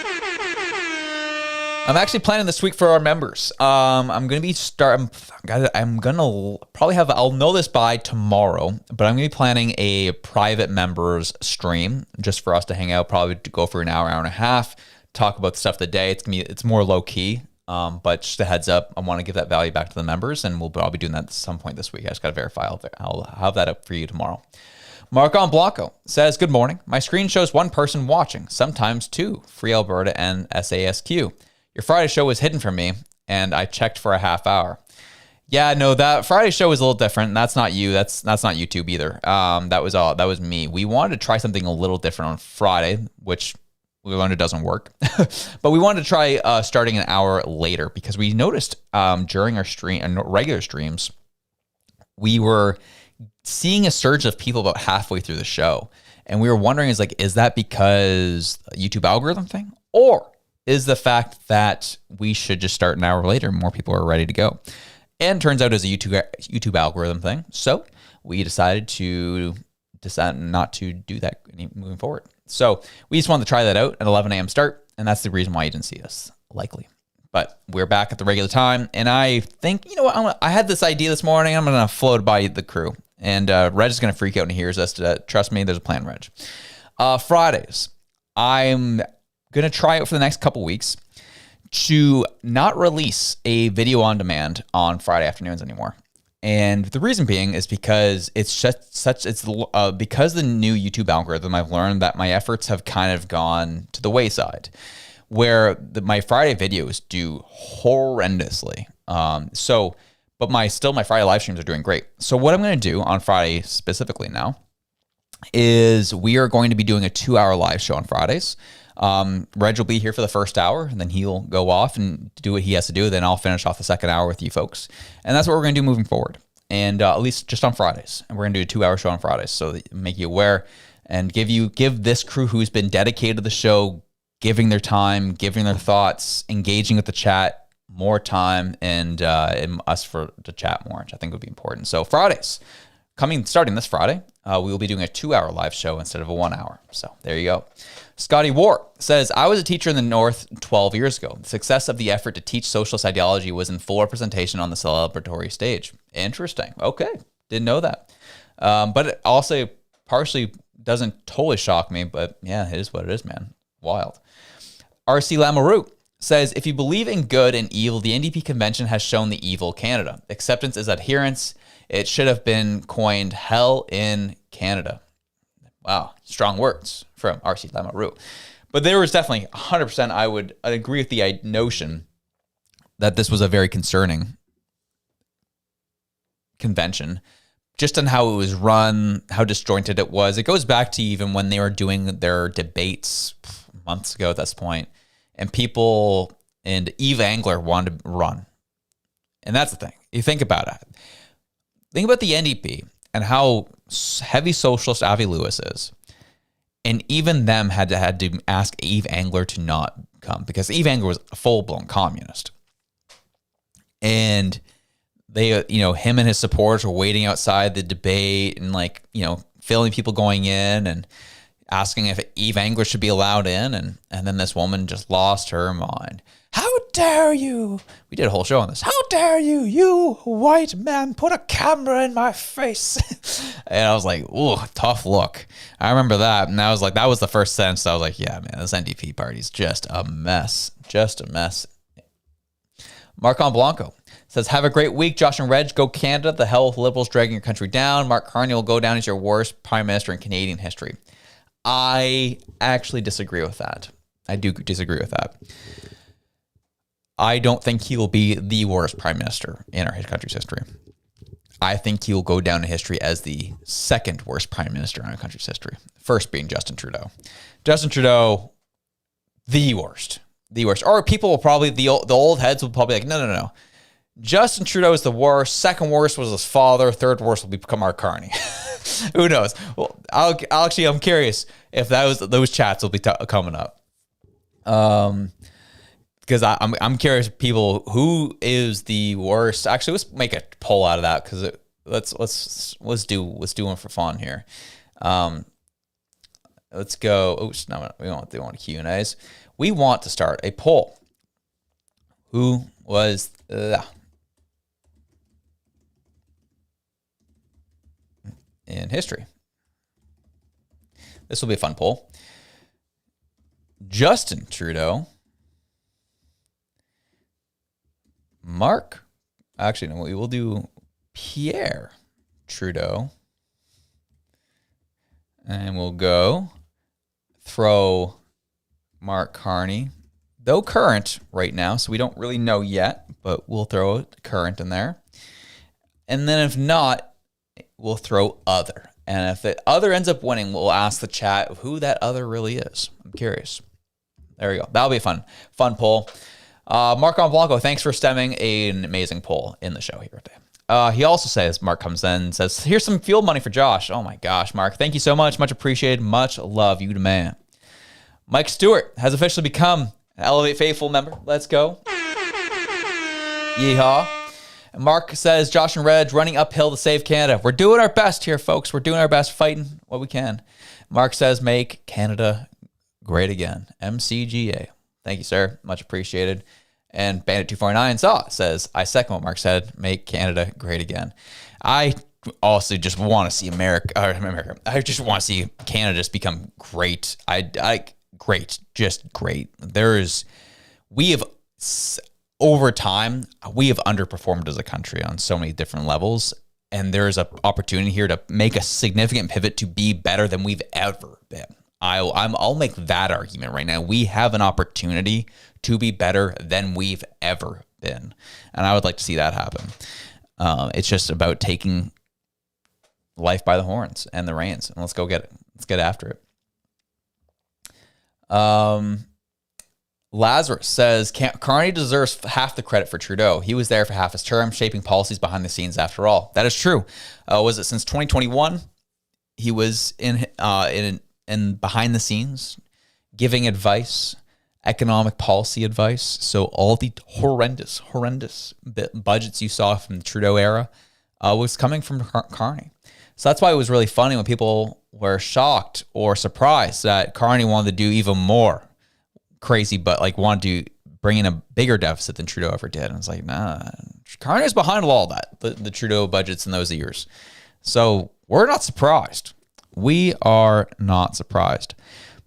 B: I'm actually planning this week for our members. I'm going to be I'll know this by tomorrow, but I'm going to be planning a private members stream just for us to hang out, probably to go for an hour and a half, talk about the stuff of the day. It's more low key, but just a heads up, I want to give that value back to the members, and I'll be doing that at some point this week. I just got to verify. I'll have that up for you tomorrow. Marcon Blanco says, good morning. My screen shows one person watching, sometimes two, Free Alberta and SASQ. Your Friday show was hidden from me, and I checked for a half hour. Yeah, no, that Friday show was a little different. That's not you. That's not YouTube either. That was me. We wanted to try something a little different on Friday, which we learned it doesn't work. But we wanted to try starting an hour later because we noticed during our regular streams, we were seeing a surge of people about halfway through the show, and we were wondering, is that because YouTube algorithm thing, or is the fact that we should just start an hour later, more people are ready to go. And turns out it's a YouTube algorithm thing. So we decided not to do that moving forward. So we just wanted to try that out at 11 a.m. start. And that's the reason why you didn't see us, likely. But we're back at the regular time. And I think, I had this idea this morning. I'm going to float by the crew. And Reg is going to freak out when he hears us. Trust me, there's a plan, Reg. Fridays, I'm going to try out for the next couple weeks to not release a video on demand on Friday afternoons anymore. And the reason being is because because the new YouTube algorithm, I've learned that my efforts have kind of gone to the wayside, where my Friday videos do horrendously. But my Friday live streams are doing great. So what I'm going to do on Friday specifically now is we are going to be doing a 2-hour live show on Fridays. Reg will be here for the first hour, and then he'll go off and do what he has to do. Then I'll finish off the second hour with you folks. And that's what we're going to do moving forward. And at least just on Fridays. And we're going to do a 2-hour show on Fridays. So that make you aware and give this crew who's been dedicated to the show, giving their time, giving their thoughts, engaging with the chat, more time, and us to chat more, which I think would be important. So Fridays, starting this Friday, we will be doing a 2-hour live show instead of a 1 hour. So there you go. Scotty Ward says, I was a teacher in the North 12 years ago. The success of the effort to teach socialist ideology was in full representation on the celebratory stage. Interesting. Okay. Didn't know that. But also partially doesn't totally shock me, but yeah, it is what it is, man. Wild. RC Lamoureux says, if you believe in good and evil, the NDP convention has shown the evil Canada. Acceptance is adherence. It should have been coined hell in Canada. Wow, strong words from RC Lamoureux. But there was definitely 100%, I'd agree with the notion that this was a very concerning convention, just on how it was run, how disjointed it was. It goes back to even when they were doing their debates months ago at this point, and people and Eve Angler wanted to run. And that's the thing. You think about it. Think about the NDP and how heavy socialist Avi Lewis is. And even them had to ask Eve Angler to not come, because Eve Angler was a full-blown communist. And they, him and his supporters were waiting outside the debate and filming people going in and asking if Eve Angler should be allowed in. And then this woman just lost her mind. How dare you? We did a whole show on this. How dare you, you white man, put a camera in my face? And I was like, ooh, tough look. I remember that. And I was like, that was the first sentence. I was like, yeah, man, this NDP party's just a mess. Just a mess. Marcon Blanco says, have a great week. Josh and Reg, go Canada. The hell with liberals dragging your country down. Mark Carney will go down as your worst prime minister in Canadian history. I actually disagree with that. I do disagree with that. I don't think he will be the worst prime minister in our country's history. I think he will go down in history as the second worst prime minister in our country's history. First being Justin Trudeau. Justin Trudeau, the worst. The worst. Or people will probably, the old heads will probably be like, no. Justin Trudeau is the worst. Second worst was his father. Third worst will become Mark Carney. Who knows? Well, I'm curious if those chats will be coming up. Because I'm curious, people, who is the worst? Actually, let's make a poll out of that, because let's do one for fun here. Let's go. Oh no, we don't want Q&As. We want to start a poll. Who was in history? This will be a fun poll. Justin Trudeau. Mark, actually, no, we will do Pierre Trudeau. And we'll go throw Mark Carney, though current right now, so we don't really know yet, but we'll throw current in there. And then if not, we'll throw other. And if the other ends up winning, we'll ask the chat who that other really is. I'm curious. There we go. That'll be a fun poll. Marcon Blanco, thanks for stemming an amazing poll in the show here today. He also says, Mark comes in and says, here's some fuel money for Josh. Oh my gosh, Mark, thank you so much. Much appreciated. Much love, you the man. Mike Stewart has officially become an Elevate Faithful member. Let's go. Yeehaw. And Mark says, Josh and Reg running uphill to save Canada. We're doing our best here, folks. We're doing our best, fighting what we can. Mark says, make Canada great again. MCGA. Thank you, sir. Much appreciated. And Bandit249 says, I second what Mark said. Make Canada great again. I also just want to see America. I just want to see Canada just become great. Great, just great. Over time, we have underperformed as a country on so many different levels. And there's an opportunity here to make a significant pivot to be better than we've ever been. I'll make that argument right now. We have an opportunity to be better than we've ever been. And I would like to see that happen. It's just about taking life by the horns and the reins. And let's go get it. Let's get after it. Lazarus says, Carney deserves half the credit for Trudeau. He was there for half his term, shaping policies behind the scenes after all. That is true. Was it since 2021? He was in behind the scenes, giving advice, economic policy advice. So all the horrendous budgets you saw from the Trudeau era was coming from Carney. So that's why it was really funny when people were shocked or surprised that Carney wanted to do even more crazy, but wanted to bring in a bigger deficit than Trudeau ever did. And it's like, nah, Carney is behind all that, the Trudeau budgets in those years. So we're not surprised. We are not surprised.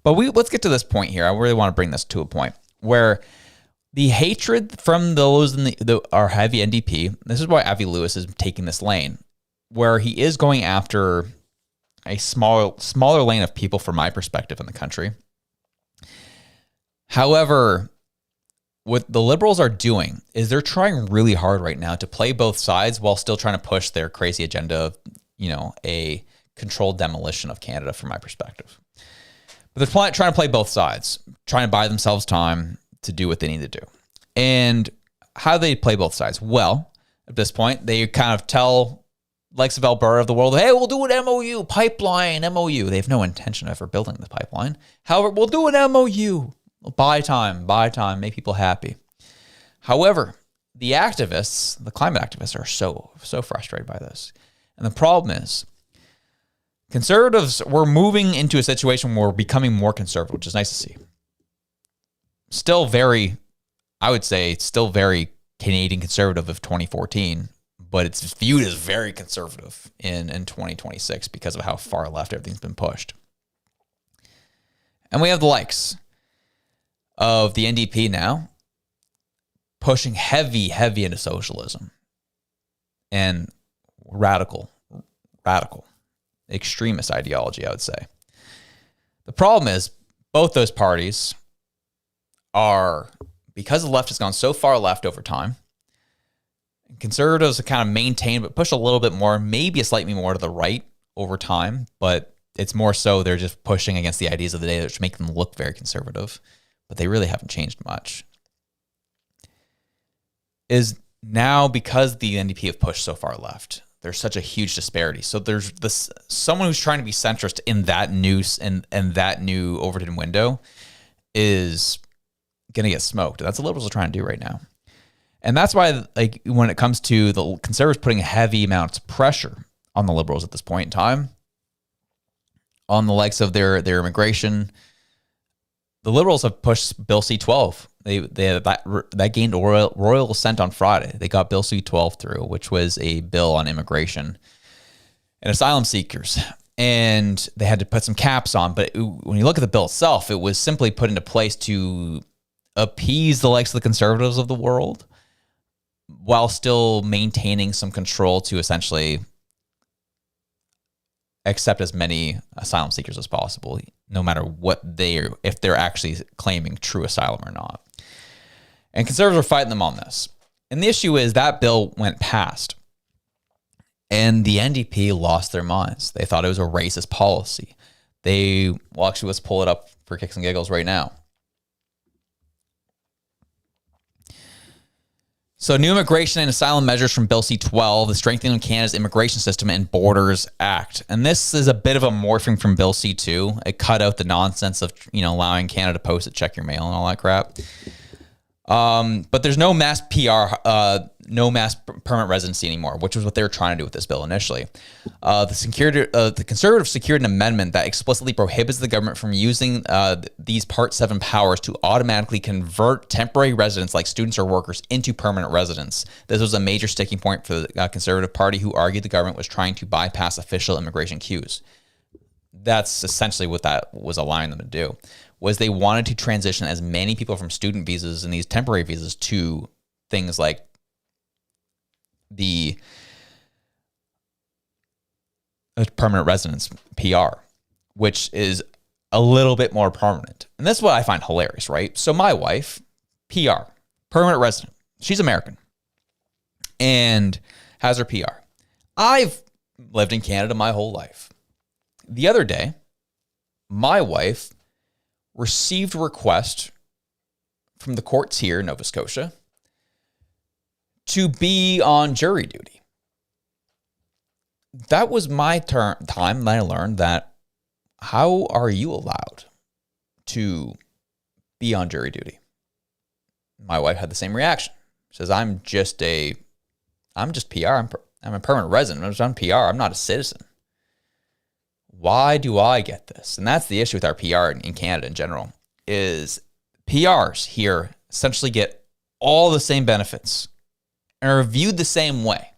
B: But let's get to this point here. I really want to bring this to a point where the hatred from those in our heavy NDP, this is why Avi Lewis is taking this lane, where he is going after a smaller lane of people from my perspective in the country. However, what the Liberals are doing is they're trying really hard right now to play both sides while still trying to push their crazy agenda of, a controlled demolition of Canada from my perspective. But they're trying to play both sides, trying to buy themselves time to do what they need to do. And how do they play both sides? Well, at this point, they kind of tell likes of Alberta of the world, hey, we'll do an MOU, pipeline, MOU. They have no intention of ever building the pipeline. However, we'll do an MOU. Buy time, make people happy. However, the activists, the climate activists, are so frustrated by this. And the problem is, conservatives, we're moving into a situation where we're becoming more conservative, which is nice to see. Still very, I would say, still very Canadian conservative of 2014, but it's viewed as very conservative in 2026 because of how far left everything's been pushed. And we have the likes of the NDP now pushing heavy into socialism and radical extremist ideology, I would say. The problem is both those parties are, because the left has gone so far left over time, conservatives have kind of maintained but push a little bit more, maybe slightly more to the right over time, but it's more so they're just pushing against the ideas of the day, which make them look very conservative. But they really haven't changed much, is now because the NDP have pushed so far left, there's such a huge disparity. So there's someone who's trying to be centrist in that news and that new Overton window is going to get smoked. That's what Liberals are trying to do right now. And that's why, like, when it comes to the Conservatives putting heavy amounts of pressure on the Liberals at this point in time, on the likes of their immigration, the Liberals have pushed Bill C-12. That gained royal assent on Friday. They got Bill C-12 through, which was a bill on immigration and asylum seekers. And they had to put some caps on. But when you look at the bill itself, it was simply put into place to appease the likes of the conservatives of the world while still maintaining some control to essentially accept as many asylum seekers as possible, no matter if they're actually claiming true asylum or not. And conservatives are fighting them on this. And the issue is that bill went past and the NDP lost their minds. They thought it was a racist policy. Actually, let's pull it up for kicks and giggles right now. So new immigration and asylum measures from Bill C-12, the Strengthening of Canada's Immigration System and Borders Act. And this is a bit of a morphing from Bill C-2. It cut out the nonsense of, allowing Canada Post to check your mail and all that crap. But there's no mass PR, no mass permanent residency anymore, which was what they were trying to do with this bill initially. The Conservatives secured an amendment that explicitly prohibits the government from using these Part 7 powers to automatically convert temporary residents like students or workers into permanent residents. This was a major sticking point for the Conservative Party, who argued the government was trying to bypass official immigration queues. That's essentially what that was allowing them to do, was they wanted to transition as many people from student visas and these temporary visas to things like the permanent residence, PR, which is a little bit more permanent. And that's what I find hilarious, right? So my wife, PR, permanent resident, she's American and has her PR. I've lived in Canada my whole life. The other day, my wife received a request from the courts here in Nova Scotia to be on jury duty. That was my time that I learned that how are you allowed to be on jury duty? My wife had the same reaction. She says, I'm just PR. I'm a permanent resident. I'm just on PR. I'm not a citizen. Why do I get this? And that's the issue with our PR in Canada in general, is PRs here essentially get all the same benefits and are viewed the same way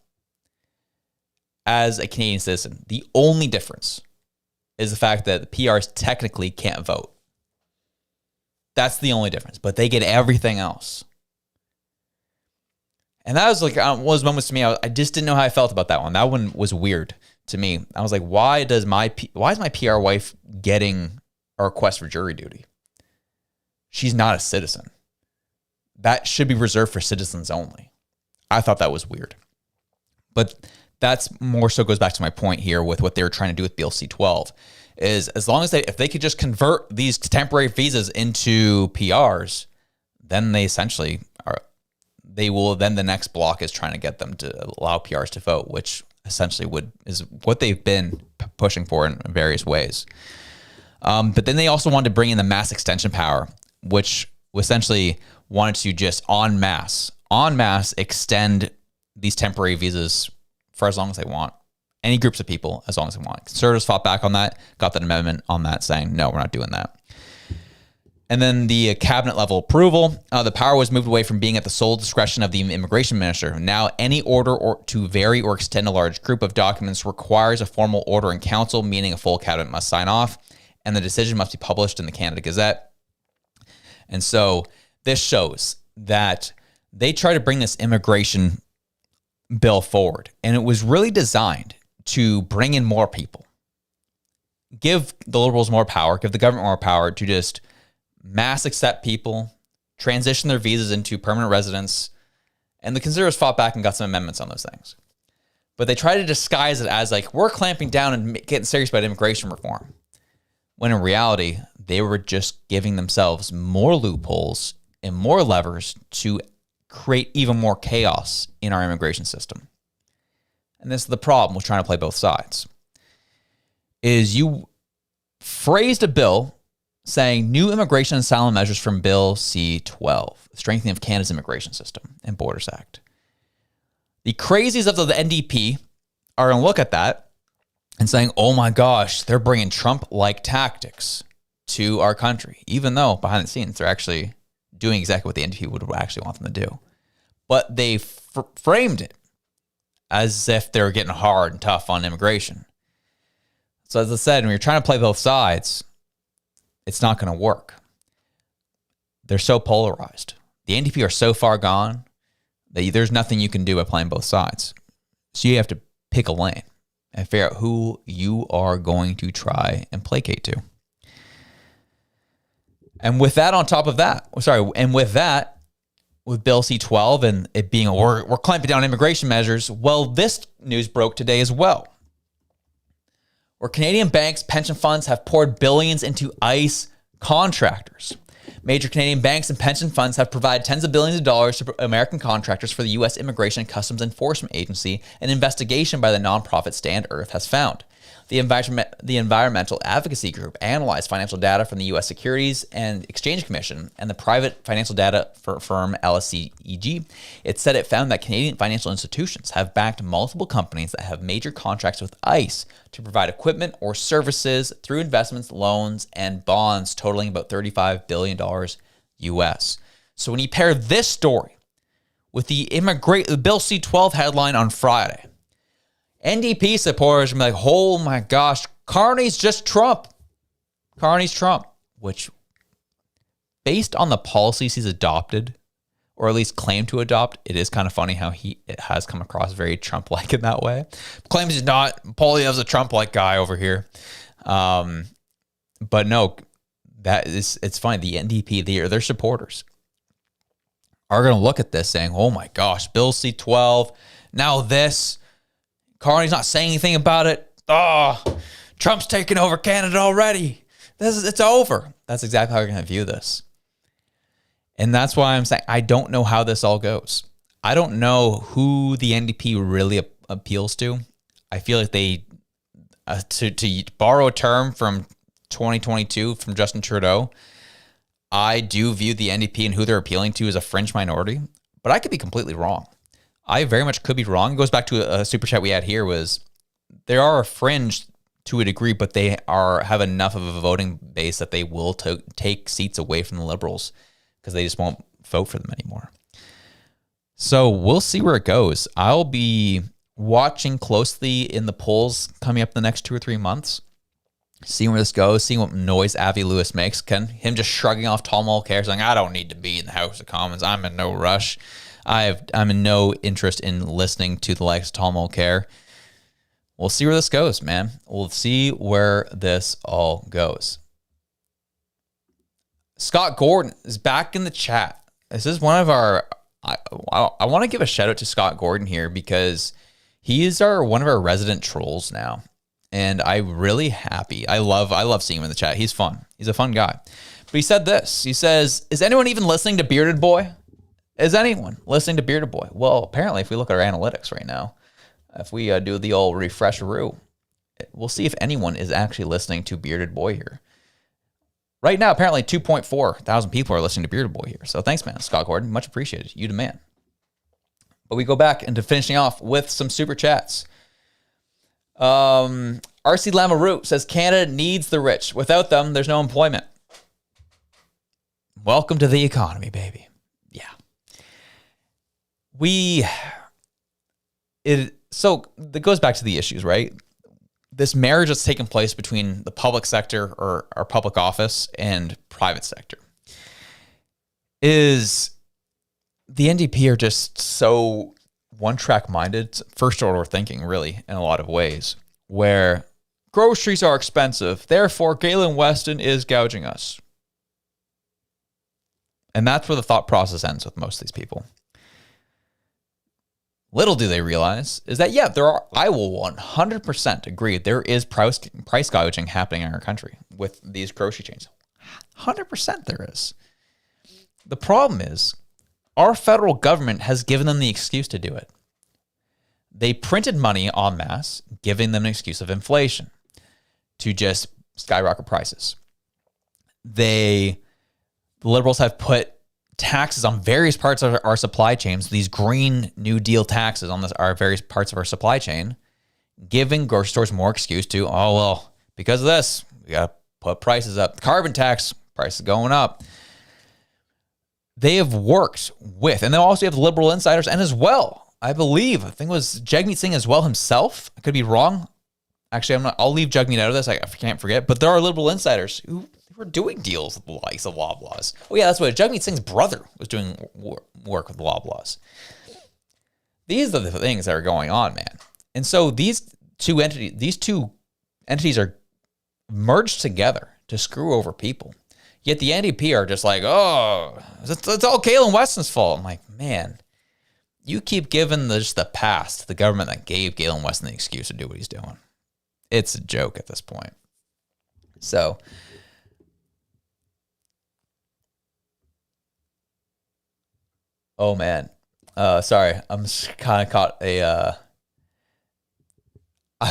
B: as a Canadian citizen. The only difference is the fact that the PRs technically can't vote. That's the only difference, but they get everything else. And that was like one of those moments to me. I just didn't know how I felt about that one. That one was weird to me. I was like, why is my PR wife getting a request for jury duty? She's not a citizen. That should be reserved for citizens only. I thought that was weird. But that's more so goes back to my point here with what they were trying to do with Bill C-12, is as long as if they could just convert these temporary visas into PRs, then they essentially are, they will, then the next block is trying to get them to allow PRs to vote, which essentially is what they've been pushing for in various ways. But then they also wanted to bring in the mass extension power, which essentially wanted to just en masse extend these temporary visas for as long as they want. Any groups of people, as long as they want. Conservatives fought back on that, got that amendment on that saying, no, we're not doing that. And then the cabinet level approval, the power was moved away from being at the sole discretion of the immigration minister. Now, any order to vary or extend a large group of documents requires a formal order in council, meaning a full cabinet must sign off, and the decision must be published in the Canada Gazette. And so this shows that they try to bring this immigration bill forward, and it was really designed to bring in more people, give the Liberals more power, give the government more power to just mass accept people, transition their visas into permanent residence, and the Conservatives fought back and got some amendments on those things. But they try to disguise it as like, we're clamping down and getting serious about immigration reform, when in reality, they were just giving themselves more loopholes and more levers to create even more chaos in our immigration system. And this is the problem with trying to play both sides, is you phrased a bill saying new immigration and asylum measures from Bill C-12, strengthening of Canada's immigration system and Borders Act. The crazies of the NDP are going to look at that and saying, oh my gosh, they're bringing Trump-like tactics to our country, even though behind the scenes they're actually doing exactly what the NDP would actually want them to do. But they framed it as if they're getting hard and tough on immigration. So as I said, when you're trying to play both sides, it's not going to work. They're so polarized. The NDP are so far gone that there's nothing you can do by playing both sides. So you have to pick a lane and figure out who you are going to try and placate to. And with that on top of that, with Bill C-12 and it being, we're clamping down immigration measures, well, this news broke today as well, where Canadian banks, pension funds have poured billions into ICE contractors. Major Canadian banks and pension funds have provided tens of billions of dollars to American contractors for the U.S. Immigration and Customs Enforcement Agency, an investigation by the nonprofit Stand Earth has found. The environmental advocacy group analyzed financial data from the U.S. Securities and Exchange Commission and the private financial data firm LSEG. It said it found that Canadian financial institutions have backed multiple companies that have major contracts with ICE to provide equipment or services through investments, loans, and bonds totaling about $35 billion U.S. So when you pair this story with the Bill C-12 headline on Friday, NDP supporters are like, oh my gosh, Carney's just Trump. Carney's Trump, which based on the policies he's adopted, or at least claimed to adopt, it is kind of funny how it has come across very Trump-like in that way. Claims he's not. Poilievre's a Trump-like guy over here. But no, it's funny. The NDP, their supporters are going to look at this saying, oh my gosh, Bill C-12, now this. Carney's not saying anything about it. Oh, Trump's taking over Canada already. It's over. That's exactly how we're going to view this. And that's why I'm saying I don't know how this all goes. I don't know who the NDP really appeals to. I feel like they, to borrow a term from 2022 from Justin Trudeau, I do view the NDP and who they're appealing to as a fringe minority, but I could be completely wrong. I very much could be wrong. It goes back to a super chat we had here was they are a fringe to a degree, but they have enough of a voting base that they will take seats away from the Liberals because they just won't vote for them anymore. So we'll see where it goes. I'll be watching closely in the polls coming up the next 2 or 3 months seeing where this goes, seeing what noise Avi Lewis makes. Him just shrugging off Tom Mulcair, saying, I don't need to be in the House of Commons. I'm in no rush. I'm in no interest in listening to the likes of Tom Mulcair. We'll see where this goes, man. We'll see where this all goes. Scott Gordon is back in the chat. This is one of our... I want to give a shout out to Scott Gordon here because he is one of our resident trolls now. And I'm really happy. I love seeing him in the chat. He's fun. He's a fun guy. But he said this. He says, is anyone even listening to Bearded Boy? Is anyone listening to Bearded Boy? Well, apparently, if we look at our analytics right now, if we do the old refresh-a-roo, we'll see if anyone is actually listening to Bearded Boy here. Right now, apparently 2.4 thousand people are listening to Bearded Boy here. So thanks, man, Scott Gordon. Much appreciated. You the man. But we go back into finishing off with some super chats. RC Lamoureux says, Canada needs the rich. Without them, there's no employment. Welcome to the economy, baby. Yeah. So that goes back to the issues, right? This marriage that's taken place between the public sector or our public office and private sector is the NDP are just so one-track minded, first order thinking, really, in a lot of ways, where groceries are expensive, therefore Galen Weston is gouging us. And that's where the thought process ends with most of these people. Little do they realize is that, yeah, I will 100% agree there is price gouging happening in our country with these grocery chains. 100% there is. The problem is our federal government has given them the excuse to do it. They printed money en masse, giving them an excuse of inflation to just skyrocket prices. The Liberals have put taxes on various parts of our supply chains, these Green New Deal taxes on our various parts of our supply chain, giving grocery stores more excuse to, oh, well, because of this, we got to put prices up. Carbon tax, prices going up. They have worked with, and they also have liberal insiders, and as well, I think it was Jagmeet Singh as well himself. I could be wrong. Actually, I'll leave Jagmeet out of this. I can't forget, but there are liberal insiders who were doing deals with the likes of Loblaws. Oh yeah, that's what Jagmeet Singh's brother was doing work with Loblaws. These are the things that are going on, man. And so these two entities are merged together to screw over people. Yet the NDP are just like, oh, it's all Galen Weston's fault. I'm like, man, you keep giving just the pass to the government that gave Galen Weston the excuse to do what he's doing. It's a joke at this point. So, oh man, sorry, I'm kind of caught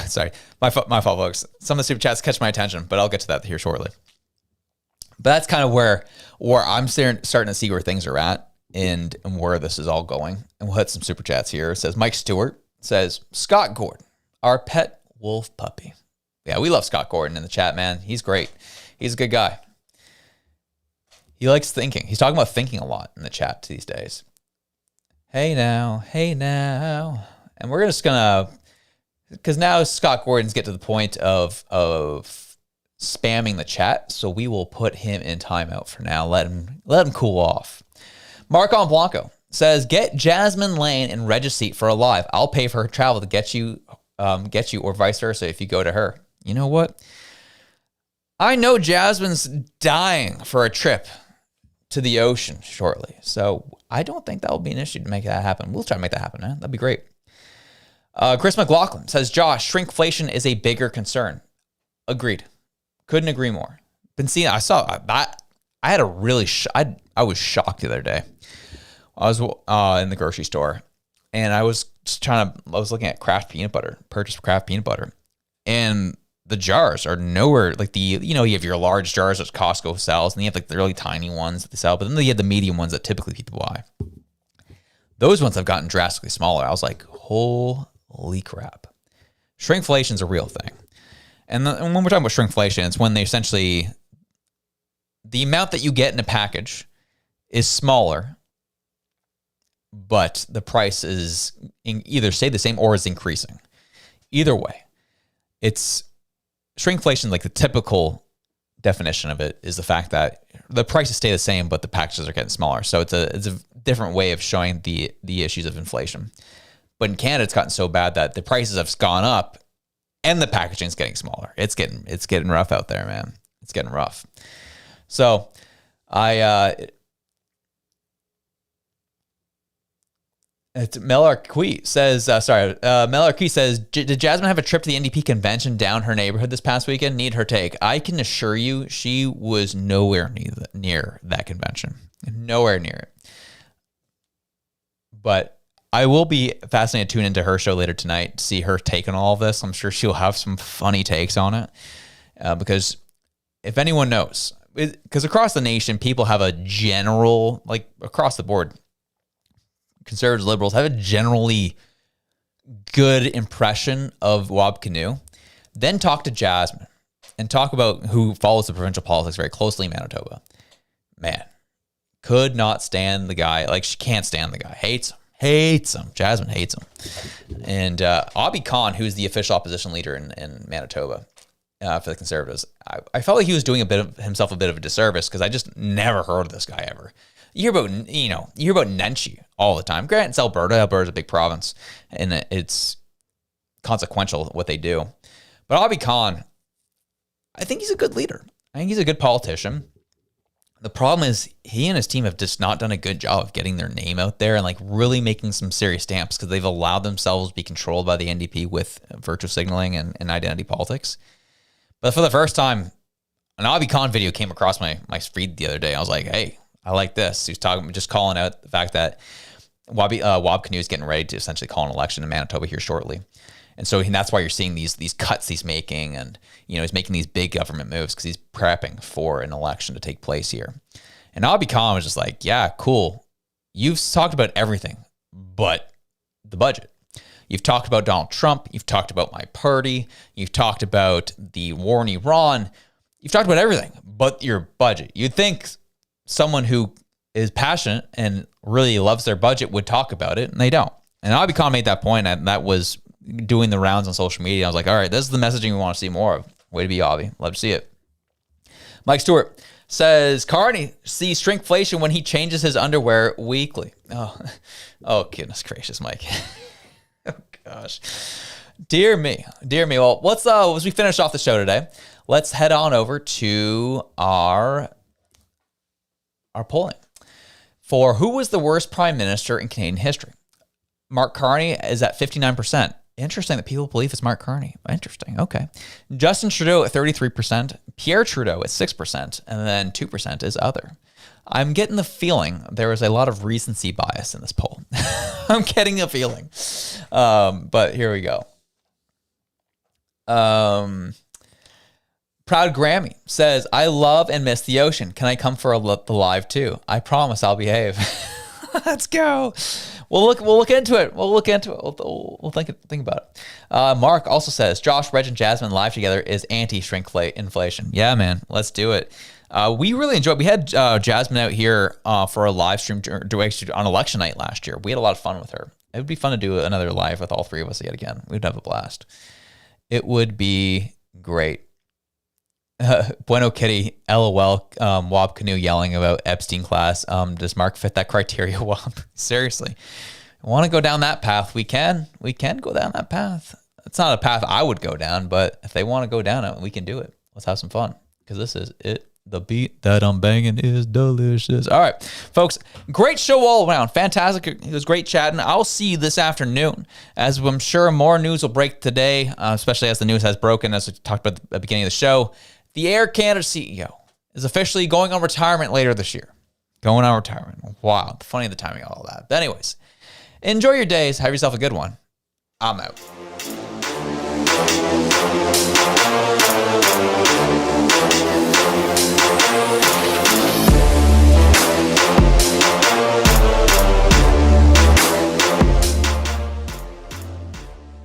B: sorry, my fault, folks. Some of the super chats catch my attention, but I'll get to that here shortly. But that's kind of where I'm starting to see where things are at and where this is all going. And we'll hit some super chats here. It says Mike Stewart says, Scott Gordon, our pet wolf puppy. Yeah, we love Scott Gordon in the chat, man. He's great. He's a good guy. He likes thinking. He's talking about thinking a lot in the chat these days. Hey now. And we're just going to, because now Scott Gordon's get to the point of spamming the chat, so we will put him in timeout for now. Let him cool off. Marcon Blanco says, get Jasmine Lane in Regis seat for a live. I'll pay for her travel to get you, or vice versa if you go to her. You know what? I know Jasmine's dying for a trip to the ocean shortly, so I don't think that will be an issue to make that happen. We'll try to make that happen, man. That'd be great. Chris McLaughlin says, Josh, shrinkflation is a bigger concern. Agreed. Couldn't agree more. Been seeing, I saw that. I had a really, I was shocked the other day. I was in the grocery store and I was looking at Kraft peanut butter, purchase Kraft peanut butter, and the jars are nowhere like you have your large jars that Costco sells, and you have like the really tiny ones that they sell, but then you have the medium ones that typically people buy. Those ones have gotten drastically smaller. I was like, holy crap. Shrinkflation is a real thing. And when we're talking about shrinkflation, it's when they essentially, the amount that you get in a package is smaller, but the price is either stay the same or is increasing. Either way, it's shrinkflation, like the typical definition of it, is the fact that the prices stay the same, but the packages are getting smaller. So it's a different way of showing the issues of inflation. But in Canada, it's gotten so bad that the prices have gone up and the packaging is getting smaller. It's getting rough out there, man. It's getting rough. So Mel Arquis says, did Jasmine have a trip to the NDP convention down her neighborhood this past weekend? Need her take. I can assure you she was nowhere near that convention. Nowhere near it. But I will be fascinated to tune into her show later tonight to see her take on all of this. I'm sure she'll have some funny takes on it. Because if anyone knows, because across the nation, people have a general, like across the board, conservatives, liberals have a generally good impression of Wab Kinew. Then talk to Jasmine and talk about who follows the provincial politics very closely in Manitoba. Man, could not stand the guy. Like, she can't stand the guy. Hates him. Jasmine hates him. And Abi Khan, who's the official opposition leader in Manitoba for the Conservatives, I felt like he was doing himself a bit of a disservice because I just never heard of this guy ever. You hear about Nenshi all the time. Granted, it's Alberta. Alberta's a big province, and it's consequential what they do. But Abi Khan, I think he's a good leader. I think he's a good politician. The problem is he and his team have just not done a good job of getting their name out there and like really making some serious stamps because they've allowed themselves to be controlled by the NDP with virtue signaling and identity politics. But for the first time, an Abi Khan video came across my feed the other day. I was like, hey, I like this. He was just calling out the fact that Wab Kinew is getting ready to essentially call an election in Manitoba here shortly. And so that's why you're seeing these cuts he's making, and he's making these big government moves because he's prepping for an election to take place here. And Abi Khan was just like, yeah, cool. You've talked about everything but the budget. You've talked about Donald Trump. You've talked about my party. You've talked about the war in Iran. You've talked about everything but your budget. You'd think someone who is passionate and really loves their budget would talk about it, and they don't. And Abi Khan made that point, and that was doing the rounds on social media. I was like, all right, this is the messaging we want to see more of. Way to be, Abi. Love to see it. Mike Stewart says, Carney sees shrinkflation when he changes his underwear weekly. Oh, goodness gracious, Mike. Oh, gosh. Dear me. Well, let's, as we finish off the show today, let's head on over to our polling for who was the worst prime minister in Canadian history. Mark Carney is at 59%. Interesting that people believe it's Mark Carney. Interesting. Okay. Justin Trudeau at 33%, Pierre Trudeau at 6%, and then 2% is other. I'm getting the feeling there is a lot of recency bias in this poll. I'm getting a feeling. But here we go. Proud Grammy says, I love and miss the ocean. Can I come for the live too? I promise I'll behave. Let's go. We'll look into it. We'll think about it. Mark also says, Josh, Reg, and Jasmine live together is anti-shrinkflation. Yeah, man. Let's do it. We really enjoyed. We had Jasmine out here for a live stream on election night last year. We had a lot of fun with her. It would be fun to do another live with all three of us yet again. We'd have a blast. It would be great. Bueno Kitty, LOL, Wab Kinew yelling about Epstein class. Does Mark fit that criteria, Wab? Seriously. Want to go down that path? We can go down that path. It's not a path I would go down, but if they want to go down it, we can do it. Let's have some fun, because this is it. The beat that I'm banging is delicious. All right, folks, great show all around. Fantastic. It was great chatting. I'll see you this afternoon, as I'm sure more news will break today, especially as the news has broken, as we talked about at the beginning of the show. The Air Canada CEO is officially going on retirement later this year. Going on retirement. Wow. Funny the timing of all that. But anyways, enjoy your days. Have yourself a good one. I'm out.